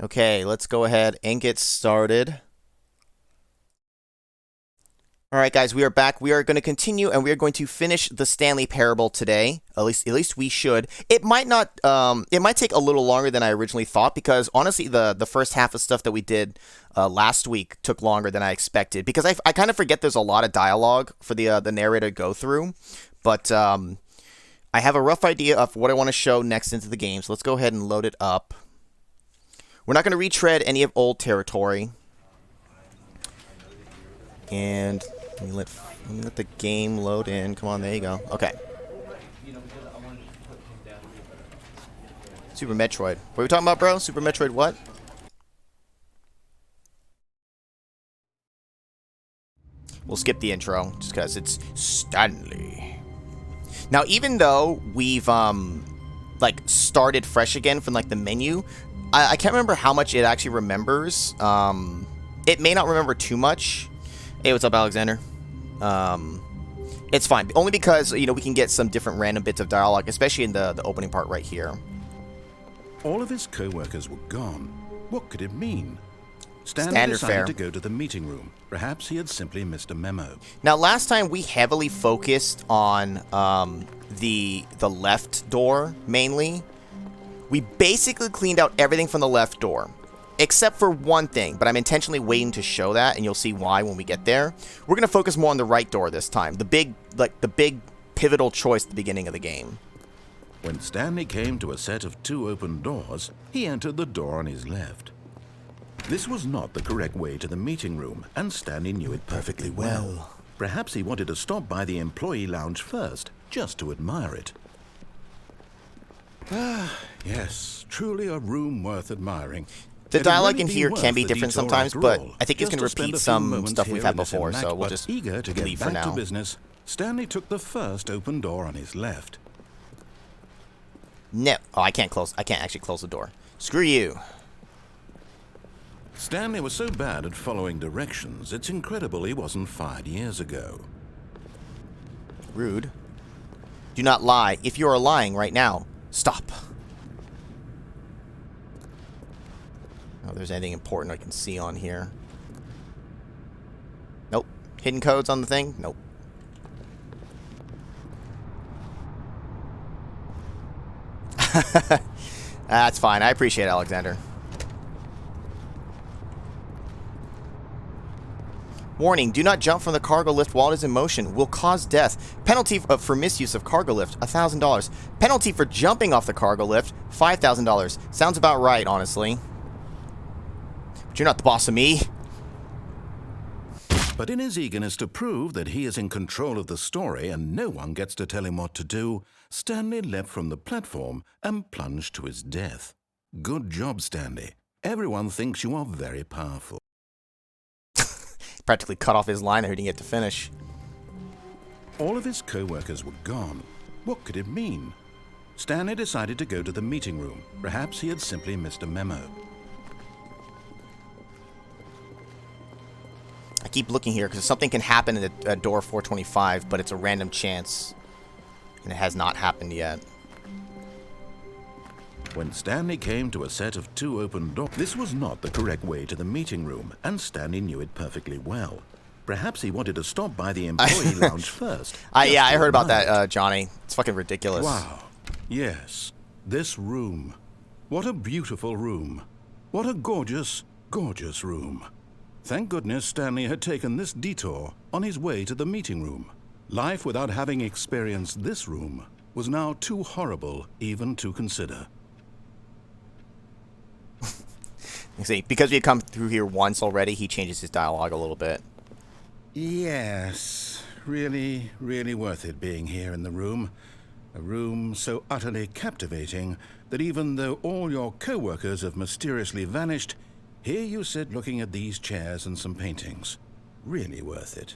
Okay, let's go ahead and get started. All right, guys, we are back. We are going to continue, and we are going to finish the Stanley parable today. At least we should. It might not. It might take a little longer than I originally thought because honestly, the first half of stuff that we did last week took longer than I expected because I kind of forget there's a lot of dialogue for the narrator to go through, but I have a rough idea of what I want to show next into the game. So let's go ahead and load it up. We're not going to retread any of old territory. And let me let the game load in. Come on, there you go. Okay. Super Metroid. What are we talking about, bro? Super Metroid what? We'll skip the intro just because it's Stanley. Now, even though we've like started fresh again from like the menu, I can't remember how much it actually remembers. It may not remember too much. Hey, what's up, Alexander? It's fine. Only because, we can get some different random bits of dialogue, especially in the opening part right here. All of his co-workers were gone. What could it mean? Stanley decided to go to the meeting room. Perhaps he had simply missed a memo. Now, last time we heavily focused on the left door, mainly. We basically cleaned out everything from the left door. Except for one thing, but I'm intentionally waiting to show that, and you'll see why when we get there. We're going to focus more on the right door this time. The big pivotal choice at the beginning of the game. When Stanley came to a set of 2 open doors, he entered the door on his left. This was not the correct way to the meeting room, and Stanley knew it perfectly well. Perhaps he wanted to stop by the employee lounge first, just to admire it. Ah, yes, truly a room worth admiring. The dialogue in here can be different sometimes, but I think it's going to repeat some stuff we've had before, so we'll just leave for now. Stanley took the first open door on his left. No. Oh, I can't actually close the door. Screw you. Stanley was so bad at following directions, it's incredible he wasn't fired years ago. Rude. Do not lie. If you are lying right now, stop. Oh, if there's anything important I can see on here. Nope. Hidden codes on the thing? Nope. That's fine. I appreciate it, Alexander. Warning, do not jump from the cargo lift while it is in motion. Will cause death. Penalty for misuse of cargo lift, $1,000. Penalty for jumping off the cargo lift, $5,000. Sounds about right, honestly. But you're not the boss of me. But in his eagerness to prove that he is in control of the story and no one gets to tell him what to do, Stanley leapt from the platform and plunged to his death. Good job, Stanley. Everyone thinks you are very powerful. Practically cut off his line there, he didn't get to finish. All of his co-workers were gone. What could it mean? Stanley decided to go to the meeting room. Perhaps he had simply missed a memo. I keep looking here because something can happen at door 425, but it's a random chance. And it has not happened yet. When Stanley came to a set of 2 open doors, this was not the correct way to the meeting room, and Stanley knew it perfectly well. Perhaps he wanted to stop by the employee lounge first. Yeah, I heard about that, Johnny. It's fucking ridiculous. Wow. Yes. This room. What a beautiful room. What a gorgeous, gorgeous room. Thank goodness Stanley had taken this detour on his way to the meeting room. Life without having experienced this room was now too horrible even to consider. See, because we had come through here once already, he changes his dialogue a little bit. Yes, really, really worth it being here in the room. A room so utterly captivating that even though all your co-workers have mysteriously vanished, here you sit looking at these chairs and some paintings. Really worth it.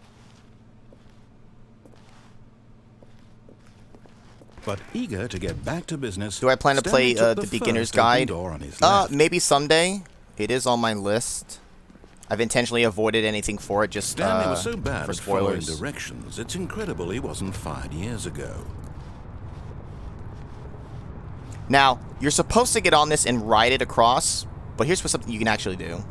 But eager to get back to business, do I plan to play the beginner's guide? Maybe someday. It is on my list. I've intentionally avoided anything for it, just Stanley was so bad for at following spoilers. Directions, it's incredible he wasn't fired years ago. Now, you're supposed to get on this and ride it across, But here's what something you can actually do.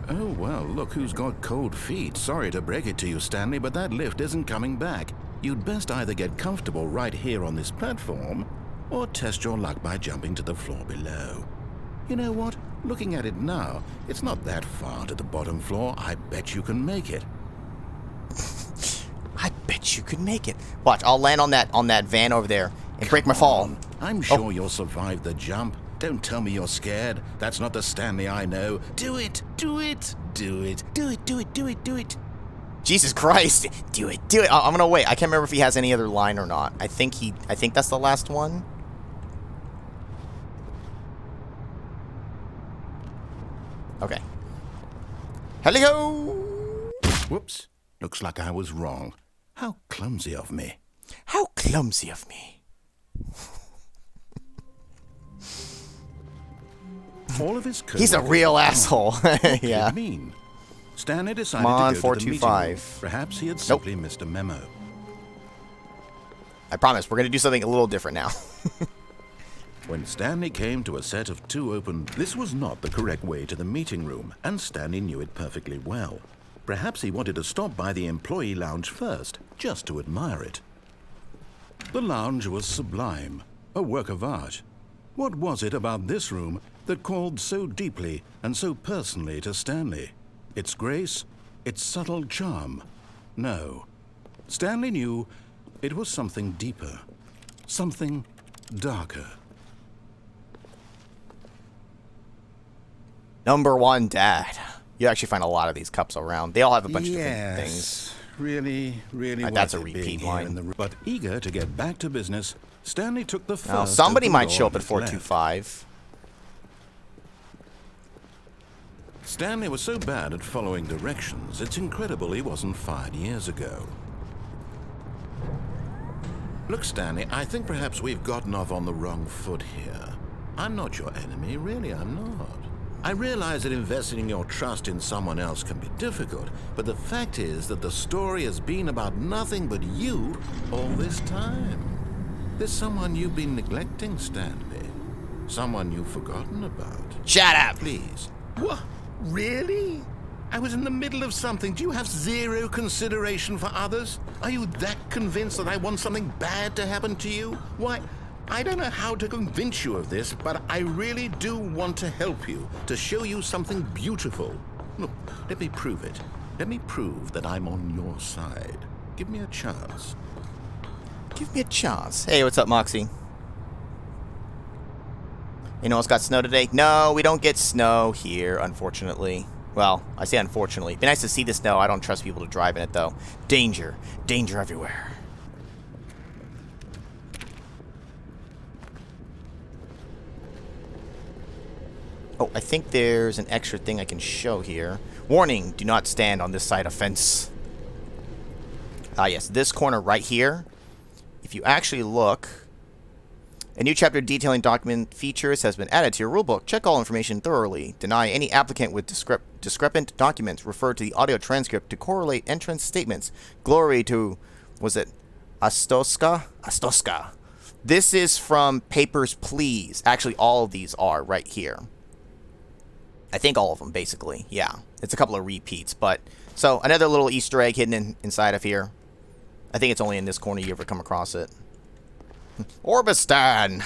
Oh, well, look who's got cold feet. Sorry to break it to you, Stanley, but that lift isn't coming back. You'd best either get comfortable right here on this platform, or test your luck by jumping to the floor below. You know what? Looking at it now, it's not that far to the bottom floor. I bet you can make it. I bet you could make it. Watch, I'll land on that van over there and break my fall. On. I'm sure you'll survive the jump. Don't tell me you're scared. That's not the Stanley I know. Do it! Do it! Do it! Do it! Do it! Do it! Do it! Jesus Christ! Do it! Do it! I'm gonna wait. I can't remember if he has any other line or not. I think that's the last one. Okay. Hello! Whoops. Looks like I was wrong. How clumsy of me. How clumsy of me. All of his He's a real asshole. Yeah. What mean? Stanley decided Come on, to go to the meeting room. 425. Perhaps he had simply missed a memo. I promise, we're gonna do something a little different now. When Stanley came to a set of two open, this was not the correct way to the meeting room, and Stanley knew it perfectly well. Perhaps he wanted to stop by the employee lounge first, just to admire it. The lounge was sublime, a work of art. What was it about this room that called so deeply and so personally to Stanley? Its grace? Its subtle charm? No. Stanley knew it was something deeper, something darker. Number one, Dad. You actually find a lot of these cups around. They all have a bunch of different things. Really That's a worth it repeat being here line. in the room. But eager to get back to business, Stanley took the first. Now, somebody open might door show up on at his left. 425. Stanley was so bad at following directions, it's incredible he wasn't fired years ago. Look, Stanley, I think perhaps we've gotten off on the wrong foot here. I'm not your enemy, really, I'm not. I realize that investing your trust in someone else can be difficult, but the fact is that the story has been about nothing but you all this time. There's someone you've been neglecting, Stanley. Someone you've forgotten about. Shut up! Please. What? Really? I was in the middle of something. Do you have zero consideration for others? Are you that convinced that I want something bad to happen to you? Why, I don't know how to convince you of this, but I really do want to help you, to show you something beautiful. Look, let me prove it. Let me prove that I'm on your side. Give me a chance. Give me a chance. Hey, what's up, Moxie? You know what's got snow today? No, we don't get snow here, unfortunately. Well, I say unfortunately. It'd be nice to see the snow. I don't trust people to drive in it, though. Danger. Danger everywhere. Oh, I think there's an extra thing I can show here. Warning, do not stand on this side of fence. Ah, yes, this corner right here. If you actually look, a new chapter detailing document features has been added to your rulebook. Check all information thoroughly. Deny any applicant with discrepant documents. Refer to the audio transcript to correlate entrance statements. Glory to, was it Astoska? Astoska. This is from Papers, Please. Actually, all of these are right here. I think all of them, basically. Yeah. It's a couple of repeats, but... So, another little Easter egg hidden inside of here. I think it's only in this corner you ever come across it. Orbistan!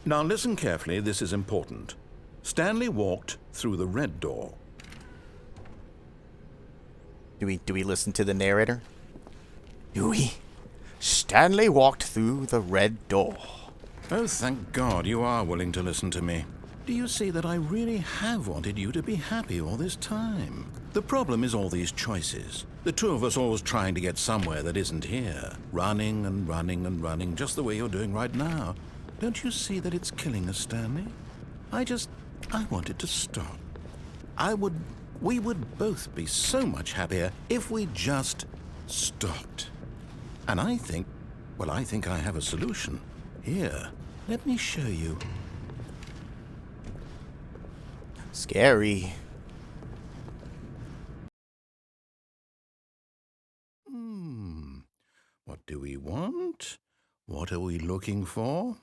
Now listen carefully, this is important. Stanley walked through the red door. Do we listen to the narrator? Do we? Stanley walked through the red door. Oh, thank God you are willing to listen to me. Do you see that I really have wanted you to be happy all this time? The problem is all these choices. The two of us always trying to get somewhere that isn't here. Running and running and running, just the way you're doing right now. Don't you see that it's killing us, Stanley? I wanted to stop. We would both be so much happier if we just stopped. And I think I have a solution. Here, let me show you. Scary. What do we want? What are we looking for?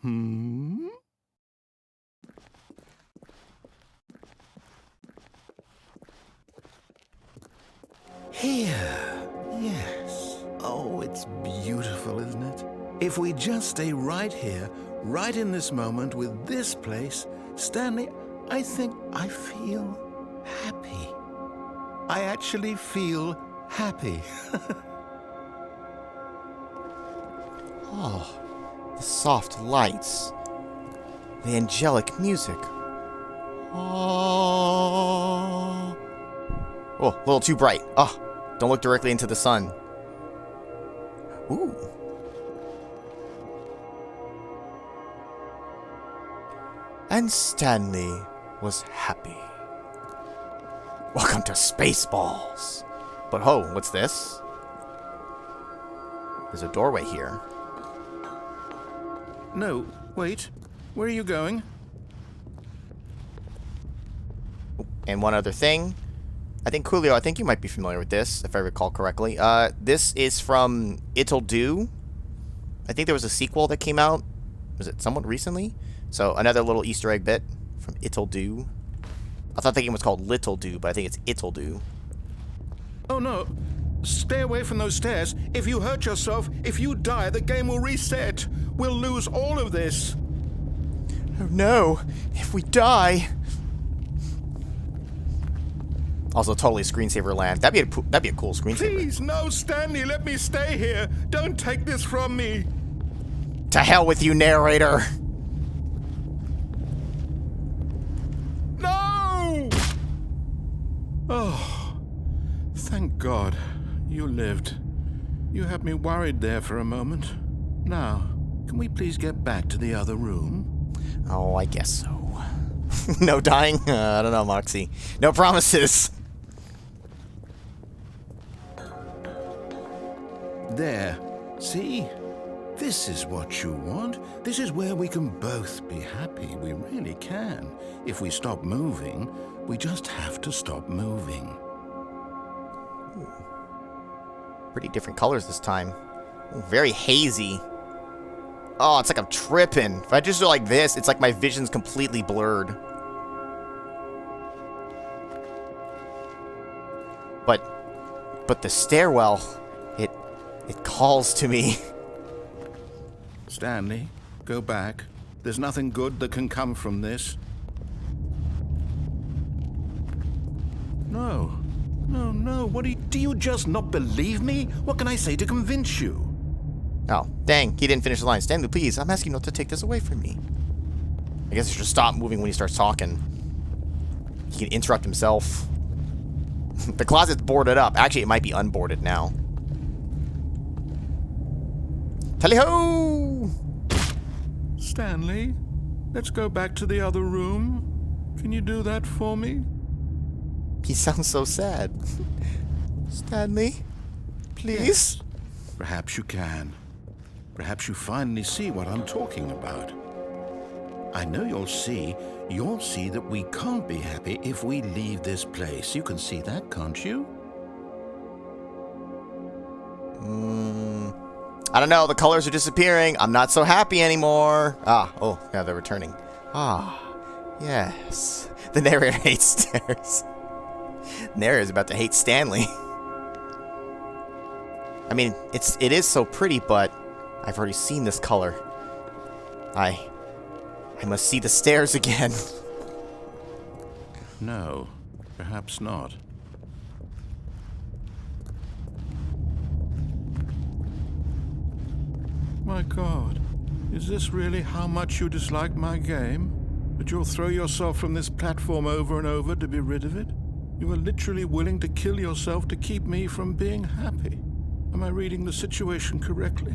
Here. Yes. Oh, it's beautiful, isn't it? If we just stay right here, right in this moment with this place, Stanley, I think I feel happy. I actually feel happy. Oh, the soft lights. The angelic music. Oh. Oh, a little too bright. Oh, don't look directly into the sun. Ooh. And Stanley was happy. Welcome to Spaceballs. But ho, what's this? There's a doorway here. No, wait. Where are you going? And one other thing. I think, Coolio, I think you might be familiar with this, if I recall correctly. This is from It'll Do. I think there was a sequel that came out. Was it somewhat recently? So, another little Easter egg bit from It'll Do. I thought the game was called Little Do, but I think it's It'll Do. Oh, no. Stay away from those stairs. If you hurt yourself, if you die, the game will reset. We'll lose all of this. Oh no, if we die. Also, totally screensaver land. That'd be a cool screensaver. Please, no, Stanley, let me stay here. Don't take this from me. To hell with you, narrator. No! Oh, thank God you lived. You had me worried there for a moment. Now, can we please get back to the other room? Oh, I guess so. No dying? I don't know, Moxie. No promises. There. See? This is what you want. This is where we can both be happy. We really can. If we stop moving, we just have to stop moving. Ooh. Pretty different colors this time. Ooh, very hazy. Oh, it's like I'm tripping. If I just do like this, it's like my vision's completely blurred. But the stairwell, it calls to me. Stanley, go back. There's nothing good that can come from this. No. No. Do you just not believe me? What can I say to convince you? Oh, dang. He didn't finish the line. Stanley, please. I'm asking you not to take this away from me. I guess I should stop moving when he starts talking. He can interrupt himself. The closet's boarded up. Actually, it might be unboarded now. Tally-ho! Stanley, let's go back to the other room. Can you do that for me? He sounds so sad. Stanley, please? Yes. Perhaps you can. Perhaps you finally see what I'm talking about. I know you'll see that we can't be happy if we leave this place. You can see that, can't you? I don't know. The colors are disappearing. I'm not so happy anymore. Oh, yeah, they're returning. Yes. The narrator hates stairs. The narrator's about to hate Stanley. I mean, it is so pretty, but I've already seen this color. I must see the stairs again. No, perhaps not. My God, is this really how much you dislike my game? That you'll throw yourself from this platform over and over to be rid of it? You are literally willing to kill yourself to keep me from being happy. Am I reading the situation correctly?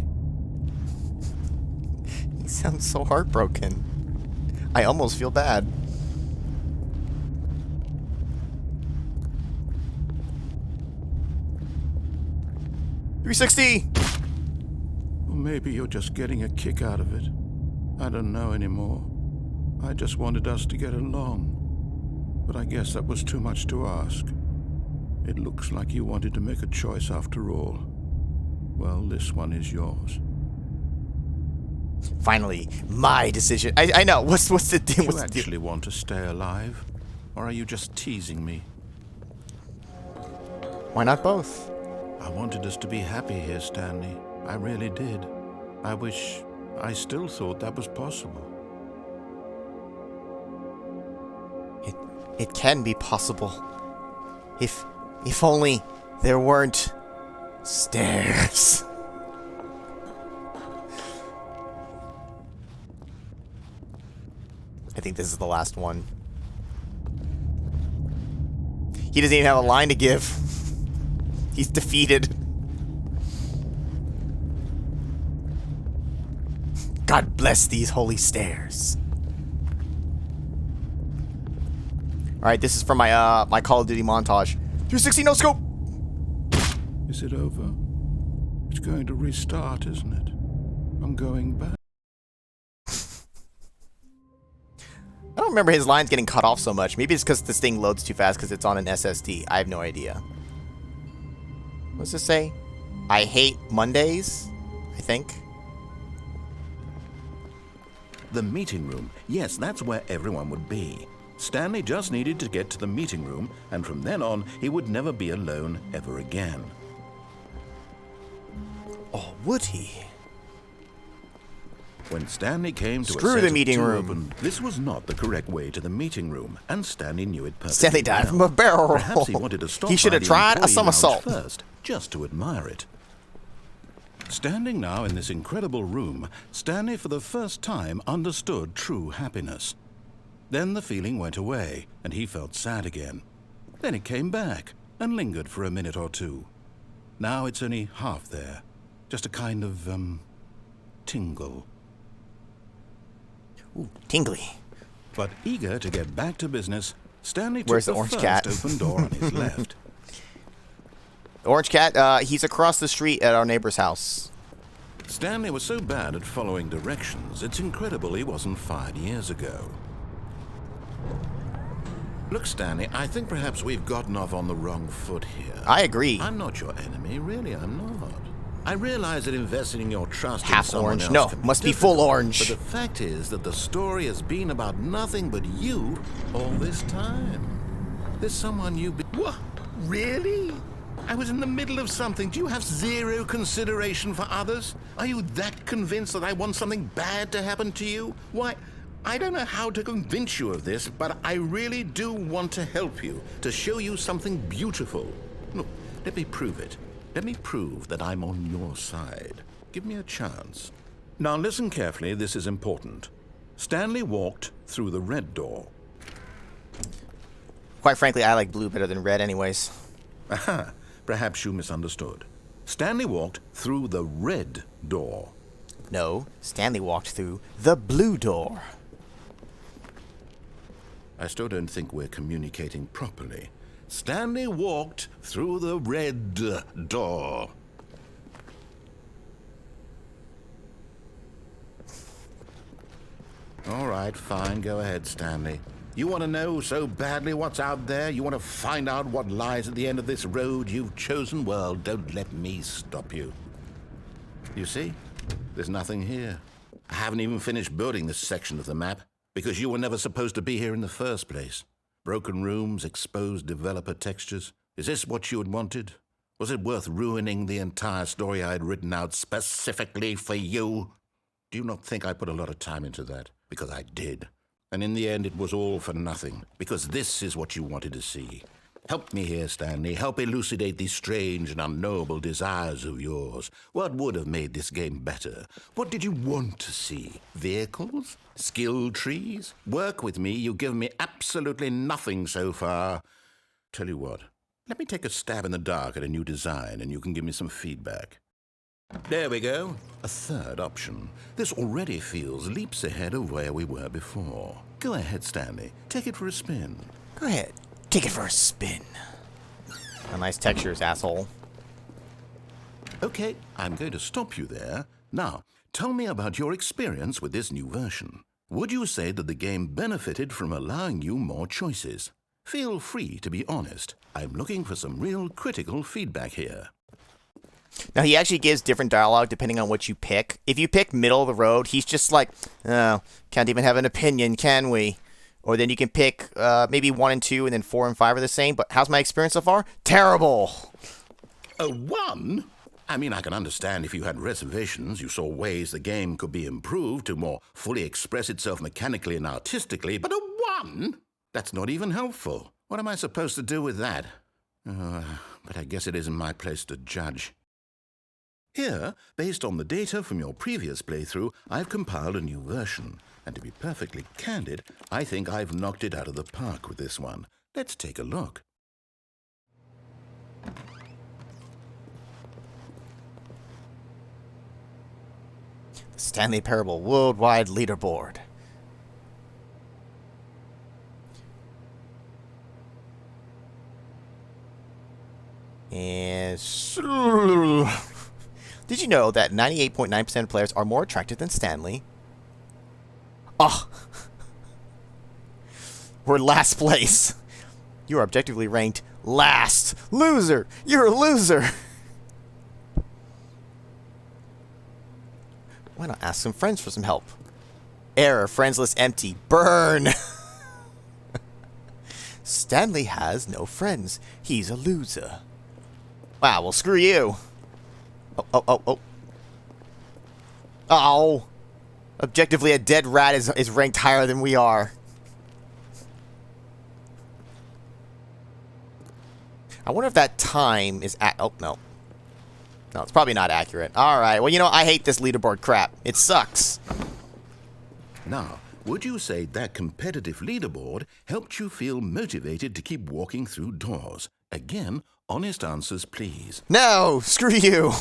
He sounds so heartbroken. I almost feel bad. 360! Or maybe you're just getting a kick out of it. I don't know anymore. I just wanted us to get along. But I guess that was too much to ask. It looks like you wanted to make a choice after all. Well, this one is yours. Finally, my decision. I know. What's the deal? Do you actually want to stay alive? Or are you just teasing me? Why not both? I wanted us to be happy here, Stanley. I really did. I wish I still thought that was possible. It can be possible. If only there weren't stairs. I think this is the last one. He doesn't even have a line to give. He's defeated. God bless these holy stairs. Alright, this is from my my Call of Duty montage. 360 no scope! Is it over? It's going to restart, isn't it? I'm going back. I don't remember his lines getting cut off so much. Maybe it's because this thing loads too fast because it's on an SSD. I have no idea. What's this say? I hate Mondays, I think. The meeting room. Yes, that's where everyone would be. Stanley just needed to get to the meeting room, and from then on, he would never be alone ever again. Oh, would he? When Stanley came to Screw a set the of meeting two room. open, this was not the correct way to the meeting room, and Stanley knew it perfectly. Stanley died well. from a barrel roll. Perhaps he wanted to stop. He should by have the tried a employee somersault. lounge first, just to admire it. Standing now in this incredible room, Stanley for the first time understood true happiness. Then the feeling went away, and he felt sad again. Then it came back, and lingered for a minute or two. Now it's only half there. Just a kind of, tingle. Ooh, tingly. But eager to get back to business, Stanley Where's took the orange first cat? open door on his left. The orange cat, he's across the street at our neighbor's house. Stanley was so bad at following directions, it's incredible he wasn't fired years ago. Look, Stanley, I think perhaps we've gotten off on the wrong foot here. I agree. I'm not your enemy, really, I'm not. I realize that investing your trust in Half someone orange. else No, can must be difficult, full orange. But the fact is that the story has been about nothing but you all this time. There's someone you be— What? Really? I was in the middle of something. Do you have zero consideration for others? Are you that convinced that I want something bad to happen to you? Why, I don't know how to convince you of this, but I really do want to help you, to show you something beautiful. Look, let me prove it. Let me prove that I'm on your side. Give me a chance. Now listen carefully, this is important. Stanley walked through the red door. Quite frankly, I like blue better than red anyways. Aha, perhaps you misunderstood. Stanley walked through the red door. No, Stanley walked through the blue door. I still don't think we're communicating properly. Stanley walked through the red door. All right, fine. Go ahead, Stanley. You want to know so badly what's out there? You want to find out what lies at the end of this road you've chosen? Well, don't let me stop you. You see? There's nothing here. I haven't even finished building this section of the map because you were never supposed to be here in the first place. Broken rooms, exposed developer textures. Is this what you had wanted? Was it worth ruining the entire story I had written out specifically for you? Do you not think I put a lot of time into that? Because I did. And in the end, it was all for nothing, because this is what you wanted to see. Help me here, Stanley. Help elucidate these strange and unknowable desires of yours. What would have made this game better? What did you want to see? Vehicles? Skill trees? Work with me. You've given me absolutely nothing so far. Tell you what, let me take a stab in the dark at a new design, and you can give me some feedback. There we go. A third option. This already feels leaps ahead of where we were before. Go ahead, Stanley. Take it for a spin. Go ahead. Take it for a spin. A nice textures, asshole. Okay, I'm going to stop you there. Now, tell me about your experience with this new version. Would you say that the game benefited from allowing you more choices? Feel free to be honest. I'm looking for some real critical feedback here. Now, he actually gives different dialogue depending on what you pick. If you pick middle of the road, he's just like, oh, can't even have an opinion, can we? Or then you can pick maybe 1 and 2, and then 4 and 5 are the same. But how's my experience so far? Terrible. A 1? I mean, I can understand if you had reservations, you saw ways the game could be improved to more fully express itself mechanically and artistically, but a 1? That's not even helpful. What am I supposed to do with that? But I guess it isn't my place to judge. Here, based on the data from your previous playthrough, I've compiled a new version. And to be perfectly candid, I think I've knocked it out of the park with this one. Let's take a look. Stanley Parable Worldwide Leaderboard. And did you know that 98.9% of players are more attractive than Stanley? Oh, we're last place. You are objectively ranked last. Loser. You're a loser. Why not ask some friends for some help? Error. Friends list empty. Burn. Stanley has no friends. He's a loser. Wow, well, screw you. Oh. Oh. Objectively, a dead rat is ranked higher than we are. I wonder if that time is oh, no. No, it's probably not accurate. Alright, well, you know, I hate this leaderboard crap. It sucks. Now, would you say that competitive leaderboard helped you feel motivated to keep walking through doors? Again, honest answers, please. No! Screw you!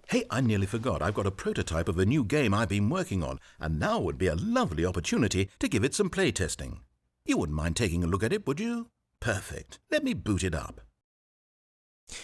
Hey, I nearly forgot. I've got a prototype of a new game I've been working on, and now would be a lovely opportunity to give it some playtesting. You wouldn't mind taking a look at it, would you? Perfect. Let me boot it up.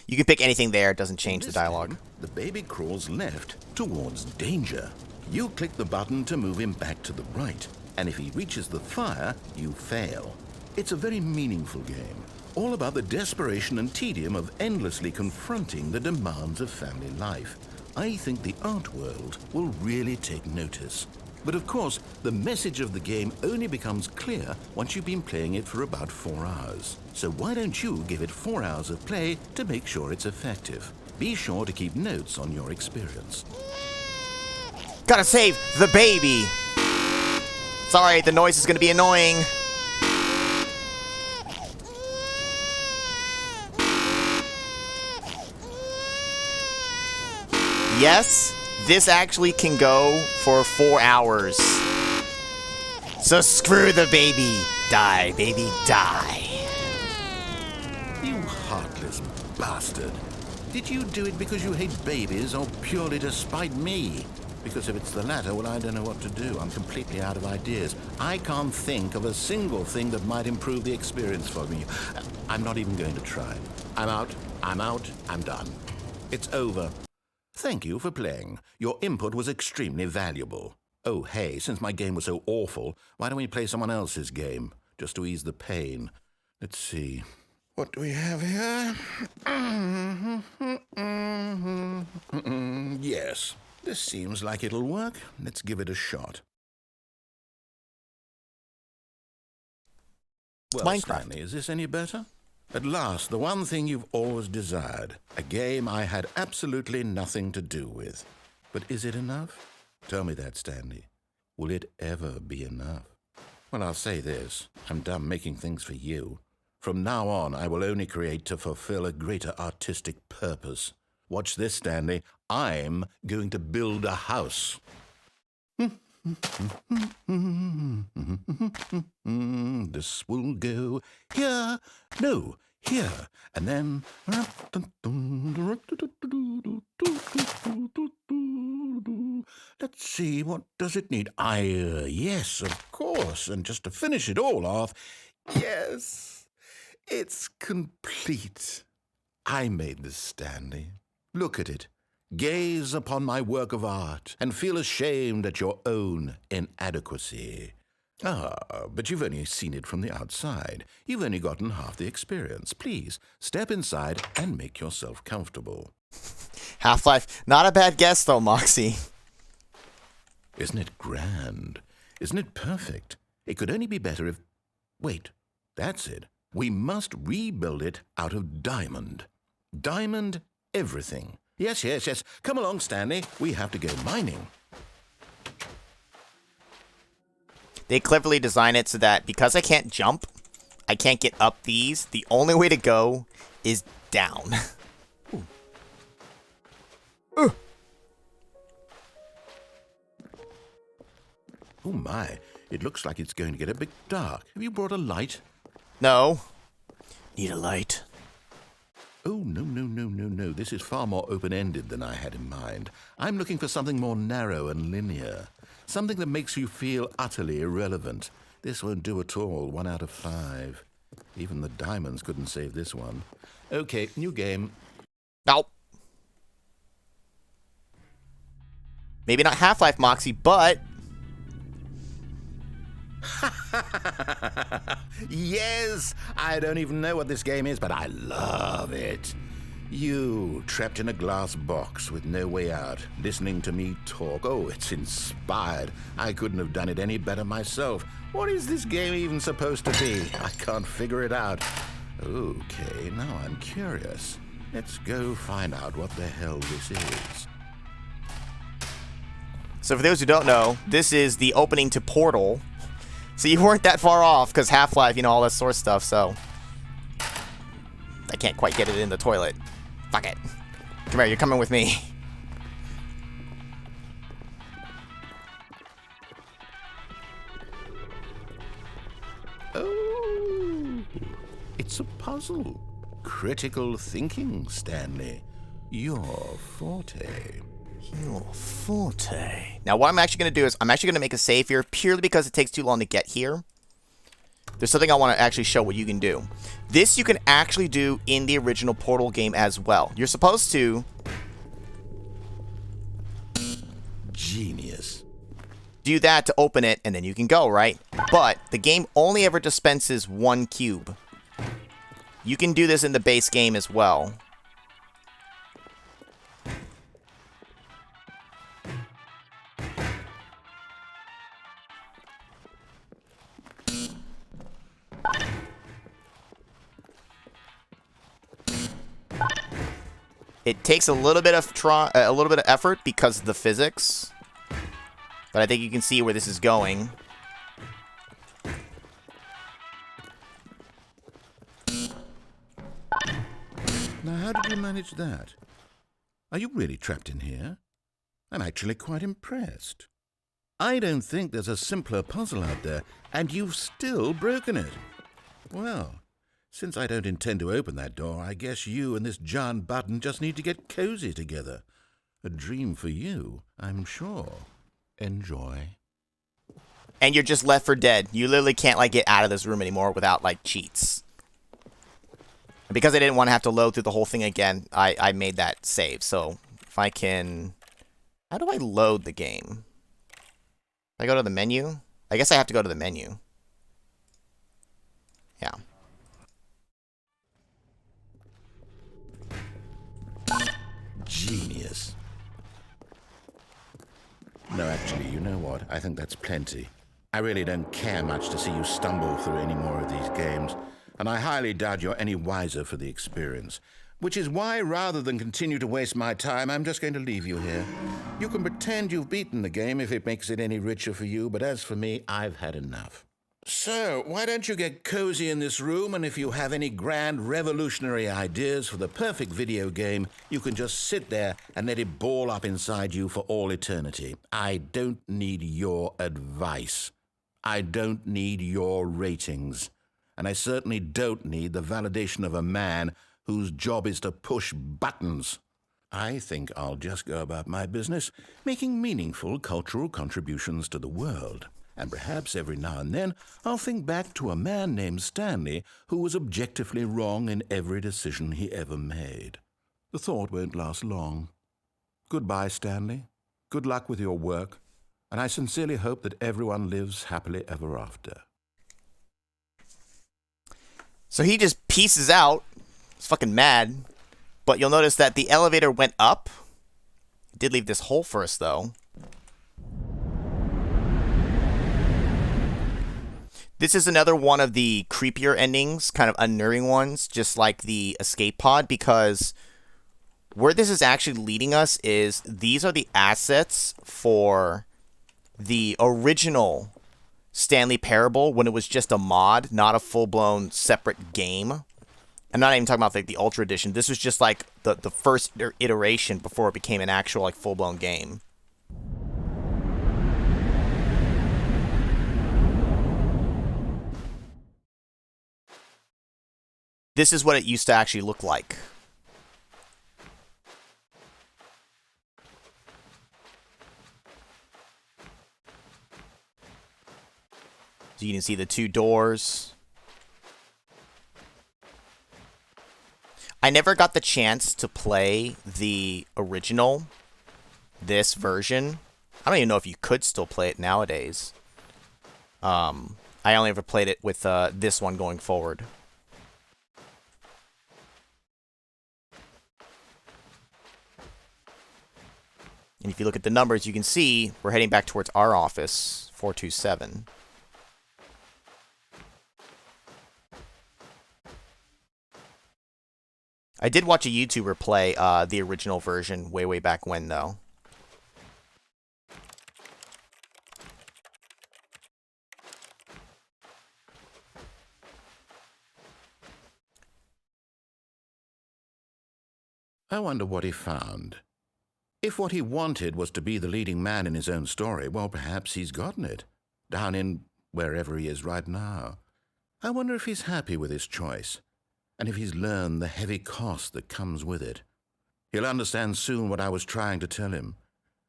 You can pick anything there. It doesn't change the dialogue. Time, the baby crawls left towards danger. You click the button to move him back to the right, and if he reaches the fire, you fail. It's a very meaningful game, all about the desperation and tedium of endlessly confronting the demands of family life. I think the art world will really take notice. But of course, the message of the game only becomes clear once you've been playing it for about 4 hours. So why don't you give it 4 hours of play to make sure it's effective? Be sure to keep notes on your experience. Gotta save the baby! Sorry, the noise is gonna be annoying. Yes, this actually can go for 4 hours. So screw the baby. Die, baby, die. You heartless bastard. Did you do it because you hate babies or purely to spite me? Because if it's the latter, well, I don't know what to do. I'm completely out of ideas. I can't think of a single thing that might improve the experience for me. I'm not even going to try. I'm out, I'm done. It's over. Thank you for playing. Your input was extremely valuable. Oh, hey, since my game was so awful, why don't we play someone else's game, just to ease the pain? Let's see. What do we have here? Yes, this seems like it'll work. Let's give it a shot. Well, Minecraft. Stanley, is this any better? At last, the one thing you've always desired. A game I had absolutely nothing to do with. But is it enough? Tell me that, Stanley. Will it ever be enough? Well, I'll say this. I'm done making things for you. From now on, I will only create to fulfill a greater artistic purpose. Watch this, Stanley. I'm going to build a house. This will go here. No, here. And then... Let's see, what does it need? Yes, of course. And just to finish it all off, yes, it's complete. I made this, Stanley. Look at it. Gaze upon my work of art and feel ashamed at your own inadequacy. But you've only seen it from the outside. You've only gotten half the experience. Please, step inside and make yourself comfortable. Half-Life. Not a bad guess, though, Moxie. Isn't it grand? Isn't it perfect? It could only be better if... Wait, that's it. We must rebuild it out of diamond. Diamond everything. Yes, yes, yes. Come along, Stanley. We have to go mining. They cleverly design it so that because I can't jump, I can't get up these. The only way to go is down. Oh my, it looks like it's going to get a bit dark. Have you brought a light? No. Need a light. Oh, no, no, no, no, no. This is far more open-ended than I had in mind. I'm looking for something more narrow and linear. Something that makes you feel utterly irrelevant. This won't do at all. 1 out of 5. Even the diamonds couldn't save this one. Okay, new game. No. Maybe not Half-Life Moxie, but... Yes! I don't even know what this game is, but I love it. You, trapped in a glass box with no way out, listening to me talk. Oh, it's inspired. I couldn't have done it any better myself. What is this game even supposed to be? I can't figure it out. Okay, now I'm curious. Let's go find out what the hell this is. So for those who don't know, this is the opening to Portal. So you weren't that far off, because Half-Life, you know, all that sort of stuff, so... I can't quite get it in the toilet. Fuck it. Come here, you're coming with me. Oh, it's a puzzle. Critical thinking, Stanley. Your forte. Your forte. Now, what I'm actually going to do is I'm actually going to make a save here purely because it takes too long to get here. There's something I want to actually show what you can do. This you can actually do in the original Portal game as well. You're supposed to... Genius. Do that to open it, and then you can go, right? But the game only ever dispenses 1 cube. You can do this in the base game as well. It takes a little bit of effort because of the physics, but I think you can see where this is going. Now, how did you manage that? Are you really trapped in here? I'm actually quite impressed. I don't think there's a simpler puzzle out there, and you've still broken it. Well, since I don't intend to open that door, I guess you and this giant button just need to get cozy together. A dream for you, I'm sure. Enjoy. And you're just left for dead. You literally can't, like, get out of this room anymore without, like, cheats. And because I didn't want to have to load through the whole thing again, I made that save. So, if I can... How do I load the game? I go to the menu? I guess I have to go to the menu. Yeah. Genius. No, actually, you know what? I think that's plenty. I really don't care much to see you stumble through any more of these games, and I highly doubt you're any wiser for the experience. Which is why, rather than continue to waste my time, I'm just going to leave you here. You can pretend you've beaten the game if it makes it any richer for you, but as for me, I've had enough. So, why don't you get cozy in this room, and if you have any grand revolutionary ideas for the perfect video game, you can just sit there and let it ball up inside you for all eternity. I don't need your advice. I don't need your ratings. And I certainly don't need the validation of a man whose job is to push buttons. I think I'll just go about my business, making meaningful cultural contributions to the world. And perhaps every now and then I'll think back to a man named Stanley who was objectively wrong in every decision he ever made. The thought won't last long. Goodbye, Stanley. Good luck with your work, and I sincerely hope that everyone lives happily ever after. So he just pieces out. He's fucking mad. But you'll notice that the elevator went up. It did leave this hole for us, though. This is another one of the creepier endings, kind of unnerving ones, just like the escape pod, because where this is actually leading us is these are the assets for the original Stanley Parable when it was just a mod, not a full-blown separate game. I'm not even talking about like the Ultra Edition. This was just like the first iteration before it became an actual like full-blown game. This is what it used to actually look like. So you can see the two doors. I never got the chance to play the original, this version. I don't even know if you could still play it nowadays. I only ever played it with this one going forward. And if you look at the numbers, you can see we're heading back towards our office, 427. I did watch a YouTuber play the original version way back when, though. I wonder what he found. If what he wanted was to be the leading man in his own story, well, perhaps he's gotten it, down in wherever he is right now. I wonder if he's happy with his choice, and if he's learned the heavy cost that comes with it. He'll understand soon what I was trying to tell him.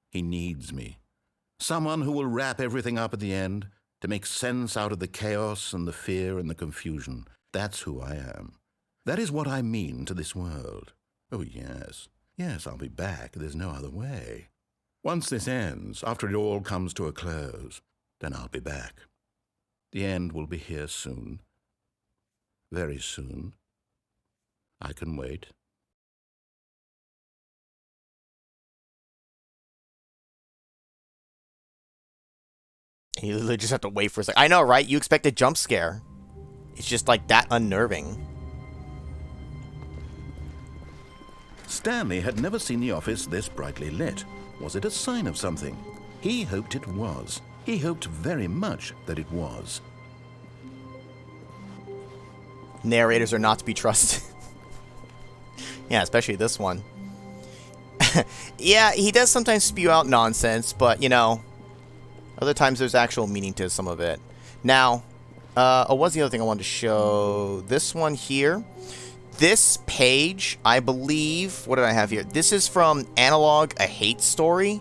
He needs me. Someone who will wrap everything up at the end, to make sense out of the chaos and the fear and the confusion. That's who I am. That is what I mean to this world. Oh, yes. Yes, I'll be back. There's no other way. Once this ends, after it all comes to a close, then I'll be back. The end will be here soon. Very soon. I can wait. You literally just have to wait for a second. I know, right? You expect a jump scare. It's just like that unnerving. Stanley had never seen the office this brightly lit. Was it a sign of something? He hoped it was. He hoped very much that it was. Narrators are not to be trusted. Yeah, especially this one. Yeah, he does sometimes spew out nonsense, but, you know, other times there's actual meaning to some of it. Now, what's the other thing I wanted to show? This one here. This page, I believe, what did I have here? This is from Analog, A Hate Story.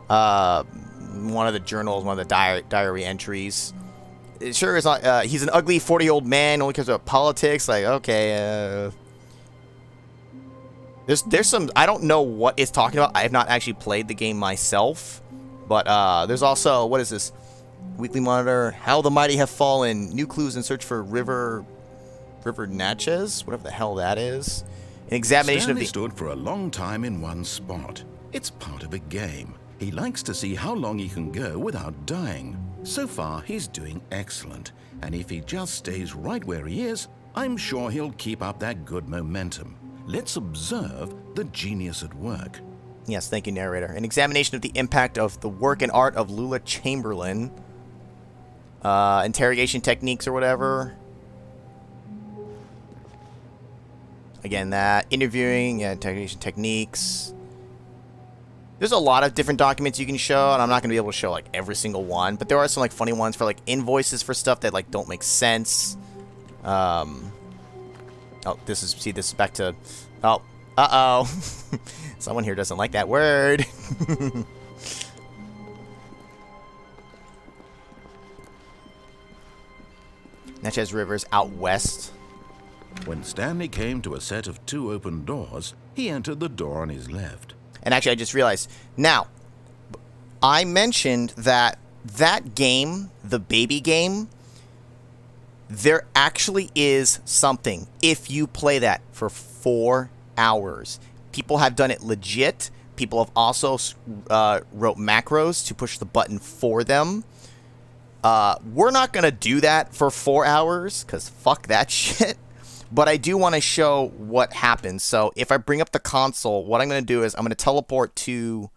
One of the journals, one of the diary entries. It sure is not, he's an ugly 40-year-old man, only cares about politics. Like, okay, There's some, I don't know what it's talking about. I have not actually played the game myself. But, there's also, what is this? Weekly Monitor, How the Mighty Have Fallen, New Clues in Search for River Natchez, whatever the hell that is. An examination Stanley of the... stood for a long time in one spot. It's part of a game. He likes to see how long he can go without dying. So far, he's doing excellent. And if he just stays right where he is, I'm sure he'll keep up that good momentum. Let's observe the genius at work. Yes, thank you, narrator. An examination of the impact of the work and art of Lula Chamberlain. Interrogation techniques or whatever. Again, that. Interviewing, interrogation techniques. There's a lot of different documents you can show, and I'm not going to be able to show, like, every single one. But there are some, like, funny ones for, like, invoices for stuff that, like, don't make sense. Oh, this is back to... Oh, uh-oh. Someone here doesn't like that word. Natchez River's out west. When Stanley came to a set of 2 open doors, he entered the door on his left. And actually, I just realized. Now, I mentioned that game, the baby game, there actually is something if you play that for 4 hours. People have done it legit. People have also wrote macros to push the button for them. We're not going to do that for 4 hours, because fuck that shit. But I do want to show what happens. So if I bring up the console, what I'm going to do is I'm going to teleport to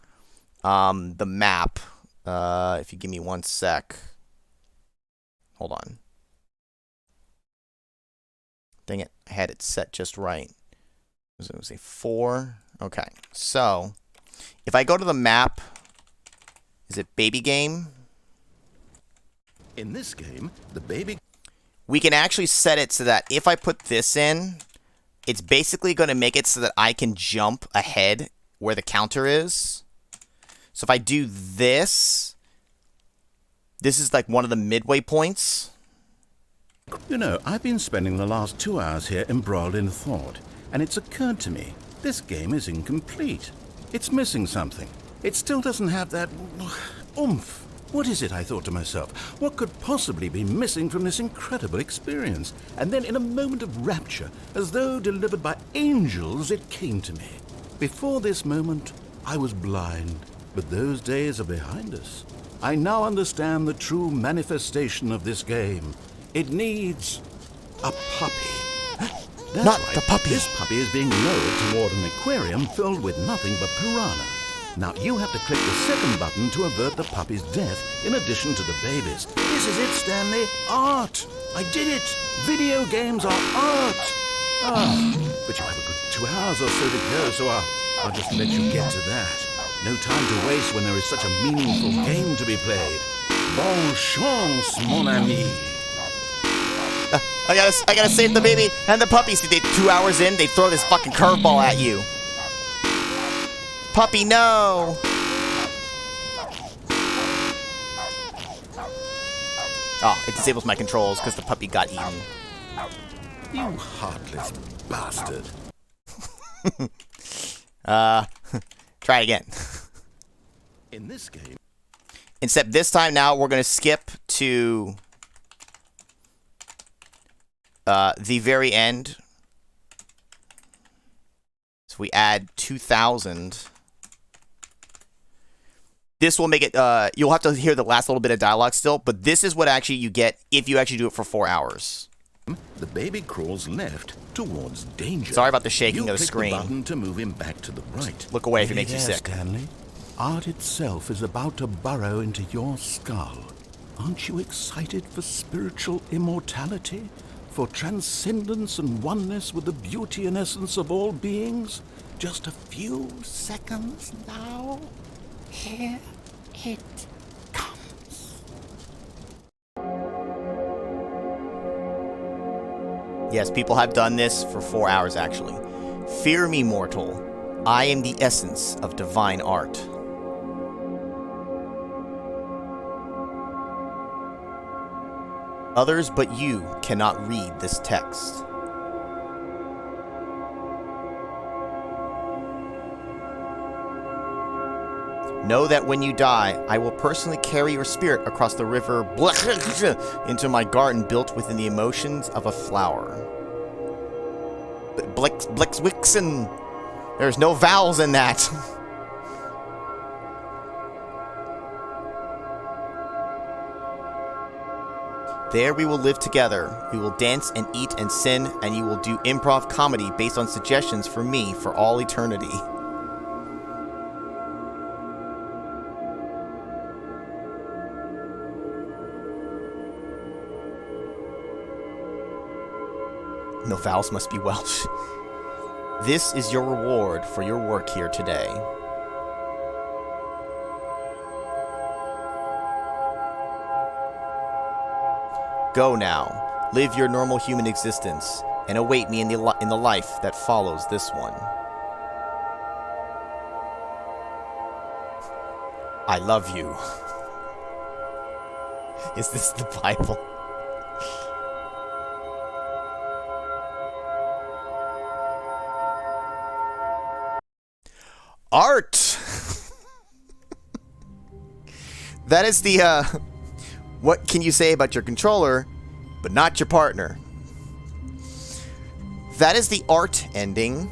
the map. If you give me 1 sec. Hold on. Dang it. I had it set just right. Was it say 4? Okay. So if I go to the map, is it baby game? In this game, the baby... We can actually set it so that if I put this in, it's basically going to make it so that I can jump ahead where the counter is. So if I do this, this is like one of the midway points. You know, I've been spending the last 2 hours here embroiled in thought, and it's occurred to me, this game is incomplete. It's missing something. It still doesn't have that oomph. What is it, I thought to myself? What could possibly be missing from this incredible experience? And then in a moment of rapture, as though delivered by angels, it came to me. Before this moment, I was blind, but those days are behind us. I now understand the true manifestation of this game. It needs a puppy. That's Not right. the puppy. This puppy is being lowered toward an aquarium filled with nothing but piranha. Now you have to click the second button to avert the puppy's death in addition to the baby's. This is it, Stanley. Art. I did it. Video games are art. But you have a good 2 hours or so to go, so I'll just let you get to that. No time to waste when there is such a meaningful game to be played. Bonne chance, mon ami. I gotta save the baby and the puppy. See, 2 hours in, they throw this fucking curveball at you. Puppy, no! Oh, it disables my controls because the puppy got eaten. You heartless bastard. Try it again. In this game... Except this time now we're going to skip to the very end. So we add 2,000. This will make it, you'll have to hear the last little bit of dialogue still, but this is what actually you get if you actually do it for 4 hours. The baby crawls left towards danger. Sorry about the shaking you of the screen. The button to move him back to the right. Look away if it makes you There, sick. Stanley. Art itself is about to burrow into your skull. Aren't you excited for spiritual immortality? For transcendence and oneness with the beauty and essence of all beings? Just a few seconds now. Here it comes. Yes, people have done this for 4 hours, actually. Fear me, mortal. I am the essence of divine art. Others but you cannot read this text. Know that when you die, I will personally carry your spirit across the river into my garden built within the emotions of a flower. Blixwixen. There's no vowels in that. There we will live together. We will dance and eat and sin, and you will do improv comedy based on suggestions from me for all eternity. No vowels must be Welsh. This is your reward for your work here today. Go now, live your normal human existence, and await me in the life that follows this one. I love you. Is this the Bible? Art! That is the, what can you say about your controller, but not your partner? That is the art ending.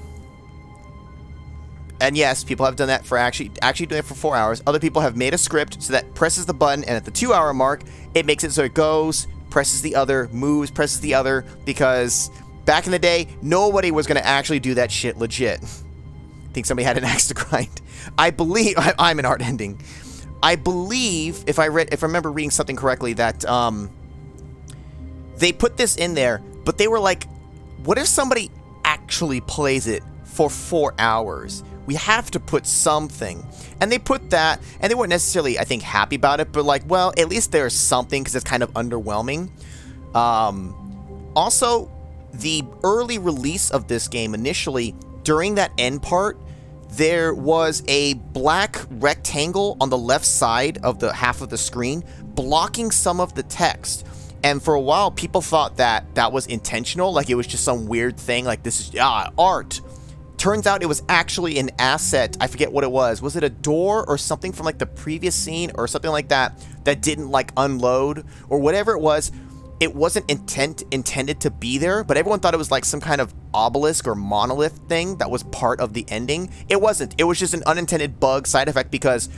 And yes, people have done that for actually doing it for 4 hours. Other people have made a script so that presses the button, and at the 2 hour mark, it makes it so it goes, presses the other, moves, presses the other, because back in the day, nobody was going to actually do that shit legit. I think somebody had an axe to grind. I believe, I'm an art ending. I believe, if I remember reading something correctly, that they put this in there, but they were like, what if somebody actually plays it for 4 hours? We have to put something. And they put that, and they weren't necessarily, I think, happy about it, but like, well, at least there's something, because it's kind of underwhelming. Also, the early release of this game initially, during that end part, there was a black rectangle on the left side of the half of the screen blocking some of the text. And for a while, people thought that that was intentional, like it was just some weird thing, like this is art. Turns out it was actually an asset. I forget what it was. Was it a door or something from like the previous scene or something like that that didn't like unload or whatever it was? It wasn't intended to be there, but everyone thought it was like some kind of obelisk or monolith thing that was part of the ending. It wasn't. It was just an unintended bug side effect because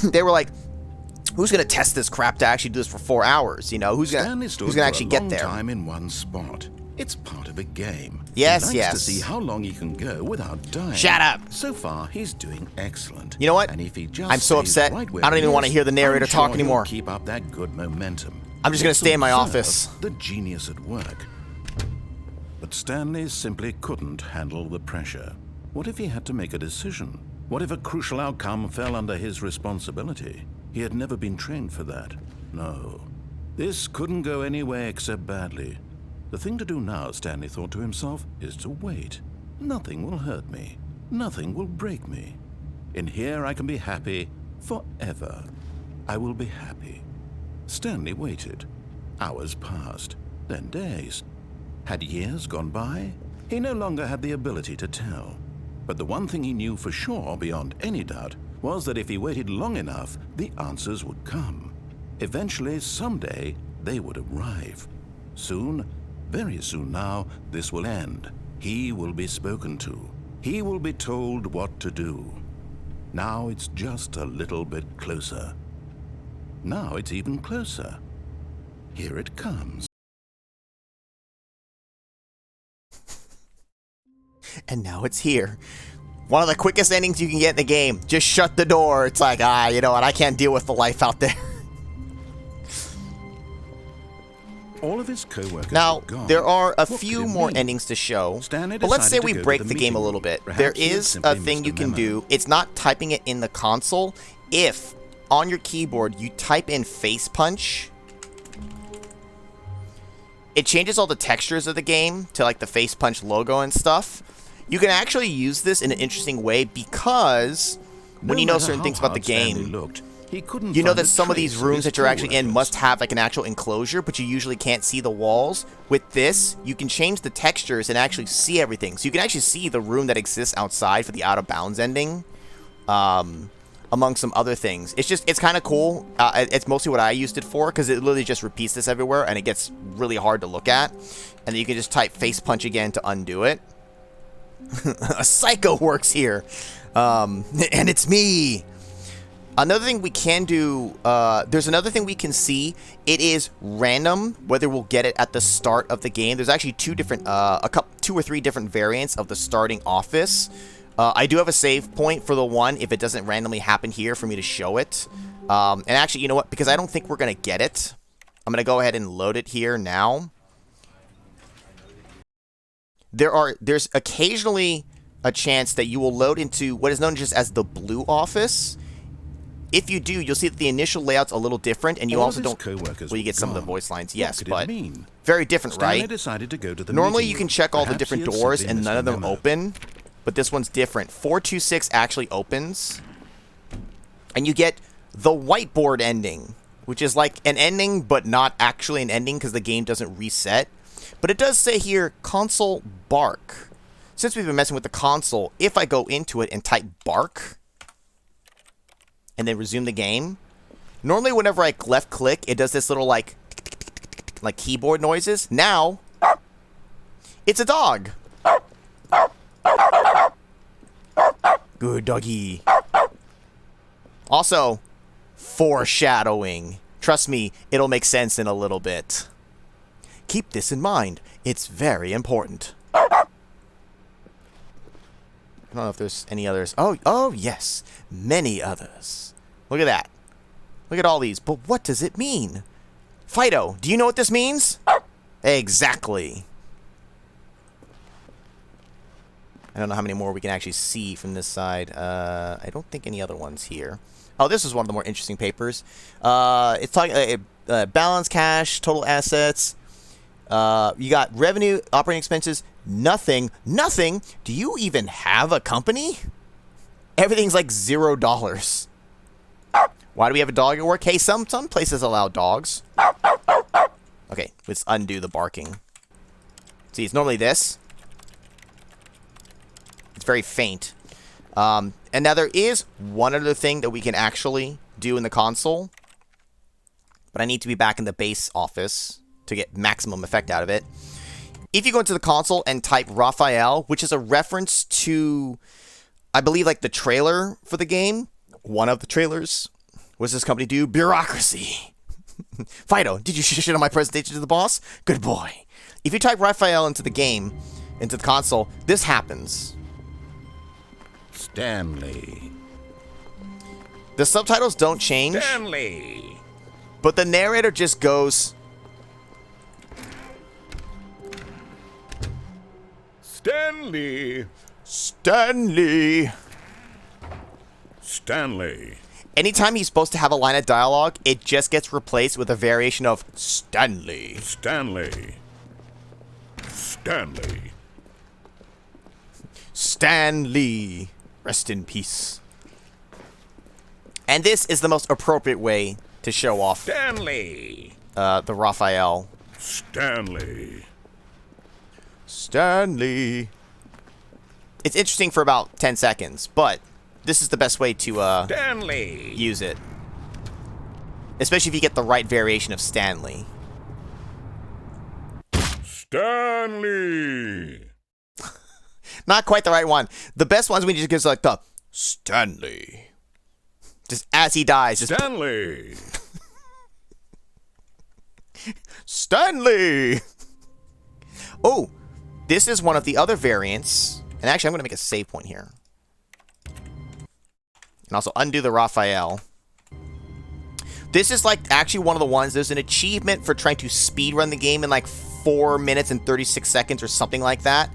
they were like, who's going to test this crap to actually do this for 4 hours? You know, who's going to actually get there? Time in one spot. It's part of a game. Yes, he likes yes. to see how long he can go without dying. Shut up. So far, he's doing excellent. You know what? And if he just I'm so upset. Right where I don't even want to hear the narrator I'm sure talk anymore. He'll keep up that good momentum. I'm just going to stay in my office. The genius at work. But Stanley simply couldn't handle the pressure. What if he had to make a decision? What if a crucial outcome fell under his responsibility? He had never been trained for that. No. This couldn't go any way except badly. The thing to do now, Stanley thought to himself, is to wait. Nothing will hurt me. Nothing will break me. In here I can be happy forever. I will be happy. Stanley waited. Hours passed, then days. Had years gone by? He no longer had the ability to tell. But the one thing he knew for sure, beyond any doubt, was that if he waited long enough, the answers would come. Eventually, someday, they would arrive. Soon, very soon now, this will end. He will be spoken to. He will be told what to do. Now it's just a little bit closer. Now it's even closer. Here it comes. And now it's here. One of the quickest endings you can get in the game. Just shut the door. It's like, you know what? I can't deal with the life out there. All of his co-workers now, were gone. there are a What few could it more mean? endings to show. Stanley But let's say decided we to go break to the the game a meeting little room. bit. Perhaps There he had is a simply thing missed you a can memo. do. It's not typing it in the console. If, on your keyboard, you type in face punch, it changes all the textures of the game to like the face punch logo and stuff. You can actually use this in an interesting way because when you know certain things about the game, you know that some of these rooms that you're actually in must have like an actual enclosure, but you usually can't see the walls. With this, you can change the textures and actually see everything. So you can actually see the room that exists outside for the out of bounds ending, among some other things. It's kind of cool. It's mostly what I used it for because it literally just repeats this everywhere and it gets really hard to look at. And then you can just type face punch again to undo it. A psycho works here. And it's me. Another thing we can do, there's another thing we can see. It is random whether we'll get it at the start of the game. There's actually two or three different variants of the starting office. I do have a save point for the one if it doesn't randomly happen here for me to show it. And actually, you know what? Because I don't think we're going to get it, I'm going to go ahead and load it here now. There's occasionally a chance that you will load into what is known just as the blue office. If you do, you'll see that the initial layout's a little different, and you also don't. Well, you get some of the voice lines, yes, but very different, right? Decided to go to the Normally, meeting you can room. check all the Perhaps different he had doors, simply and missed none a of them memo. open. But this one's different. 426 actually opens, and you get the whiteboard ending, which is like an ending, but not actually an ending because the game doesn't reset. But it does say here, console bark. Since we've been messing with the console, if I go into it and type bark, and then resume the game, normally whenever I left click, it does this little like keyboard noises. Now, it's a dog. Good doggy. Also, foreshadowing. Trust me, it'll make sense in a little bit. Keep this in mind. It's very important. I don't know if there's any others. Oh, yes. Many others. Look at that. Look at all these. But what does it mean? Fido, do you know what this means? Exactly. I don't know how many more we can actually see from this side. I don't think any other ones here. Oh, this is one of the more interesting papers. It's talking balance, cash, total assets. You got revenue, operating expenses, nothing. Nothing? Do you even have a company? Everything's like $0. Why do we have a dog at work? Hey, some places allow dogs. Okay, let's undo the barking. See, it's normally this. It's very faint. And now there is one other thing that we can actually do in the console. But I need to be back in the base office to get maximum effect out of it. If you go into the console and type Raphael, which is a reference to, I believe, like the trailer for the game. One of the trailers. What does this company do? Bureaucracy. Fido, did you shit on my presentation to the boss? Good boy. If you type Raphael into the game, into the console, this happens. Stanley. The subtitles don't change. Stanley. But the narrator just goes... Stanley. Stanley. Stanley. Anytime he's supposed to have a line of dialogue, it just gets replaced with a variation of Stanley. Stanley. Stanley. Stanley. Rest in peace. And this is the most appropriate way to show off Stanley. the Raphael. Stanley. Stanley. It's interesting for about 10 seconds, but this is the best way to Stanley. use it. Especially if you get the right variation of Stanley. Stanley. Not quite the right one. The best ones when he just gives like the Stanley. Just as he dies. Just Stanley. Stanley. Oh, this is one of the other variants. And actually, I'm going to make a save point here. And also undo the Raphael. This is like actually one of the ones. There's an achievement for trying to speedrun the game in like 4 minutes and 36 seconds or something like that.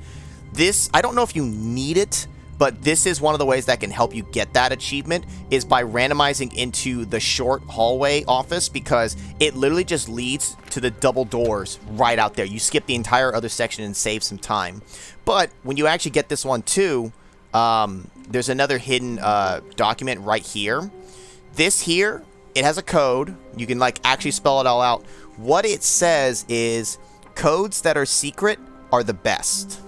This, I don't know if you need it, but this is one of the ways that can help you get that achievement is by randomizing into the short hallway office because it literally just leads to the double doors right out there. You skip the entire other section and save some time. But when you actually get this one too, there's another hidden document right here. This here, it has a code. You can like actually spell it all out. What it says is codes that are secret are the best.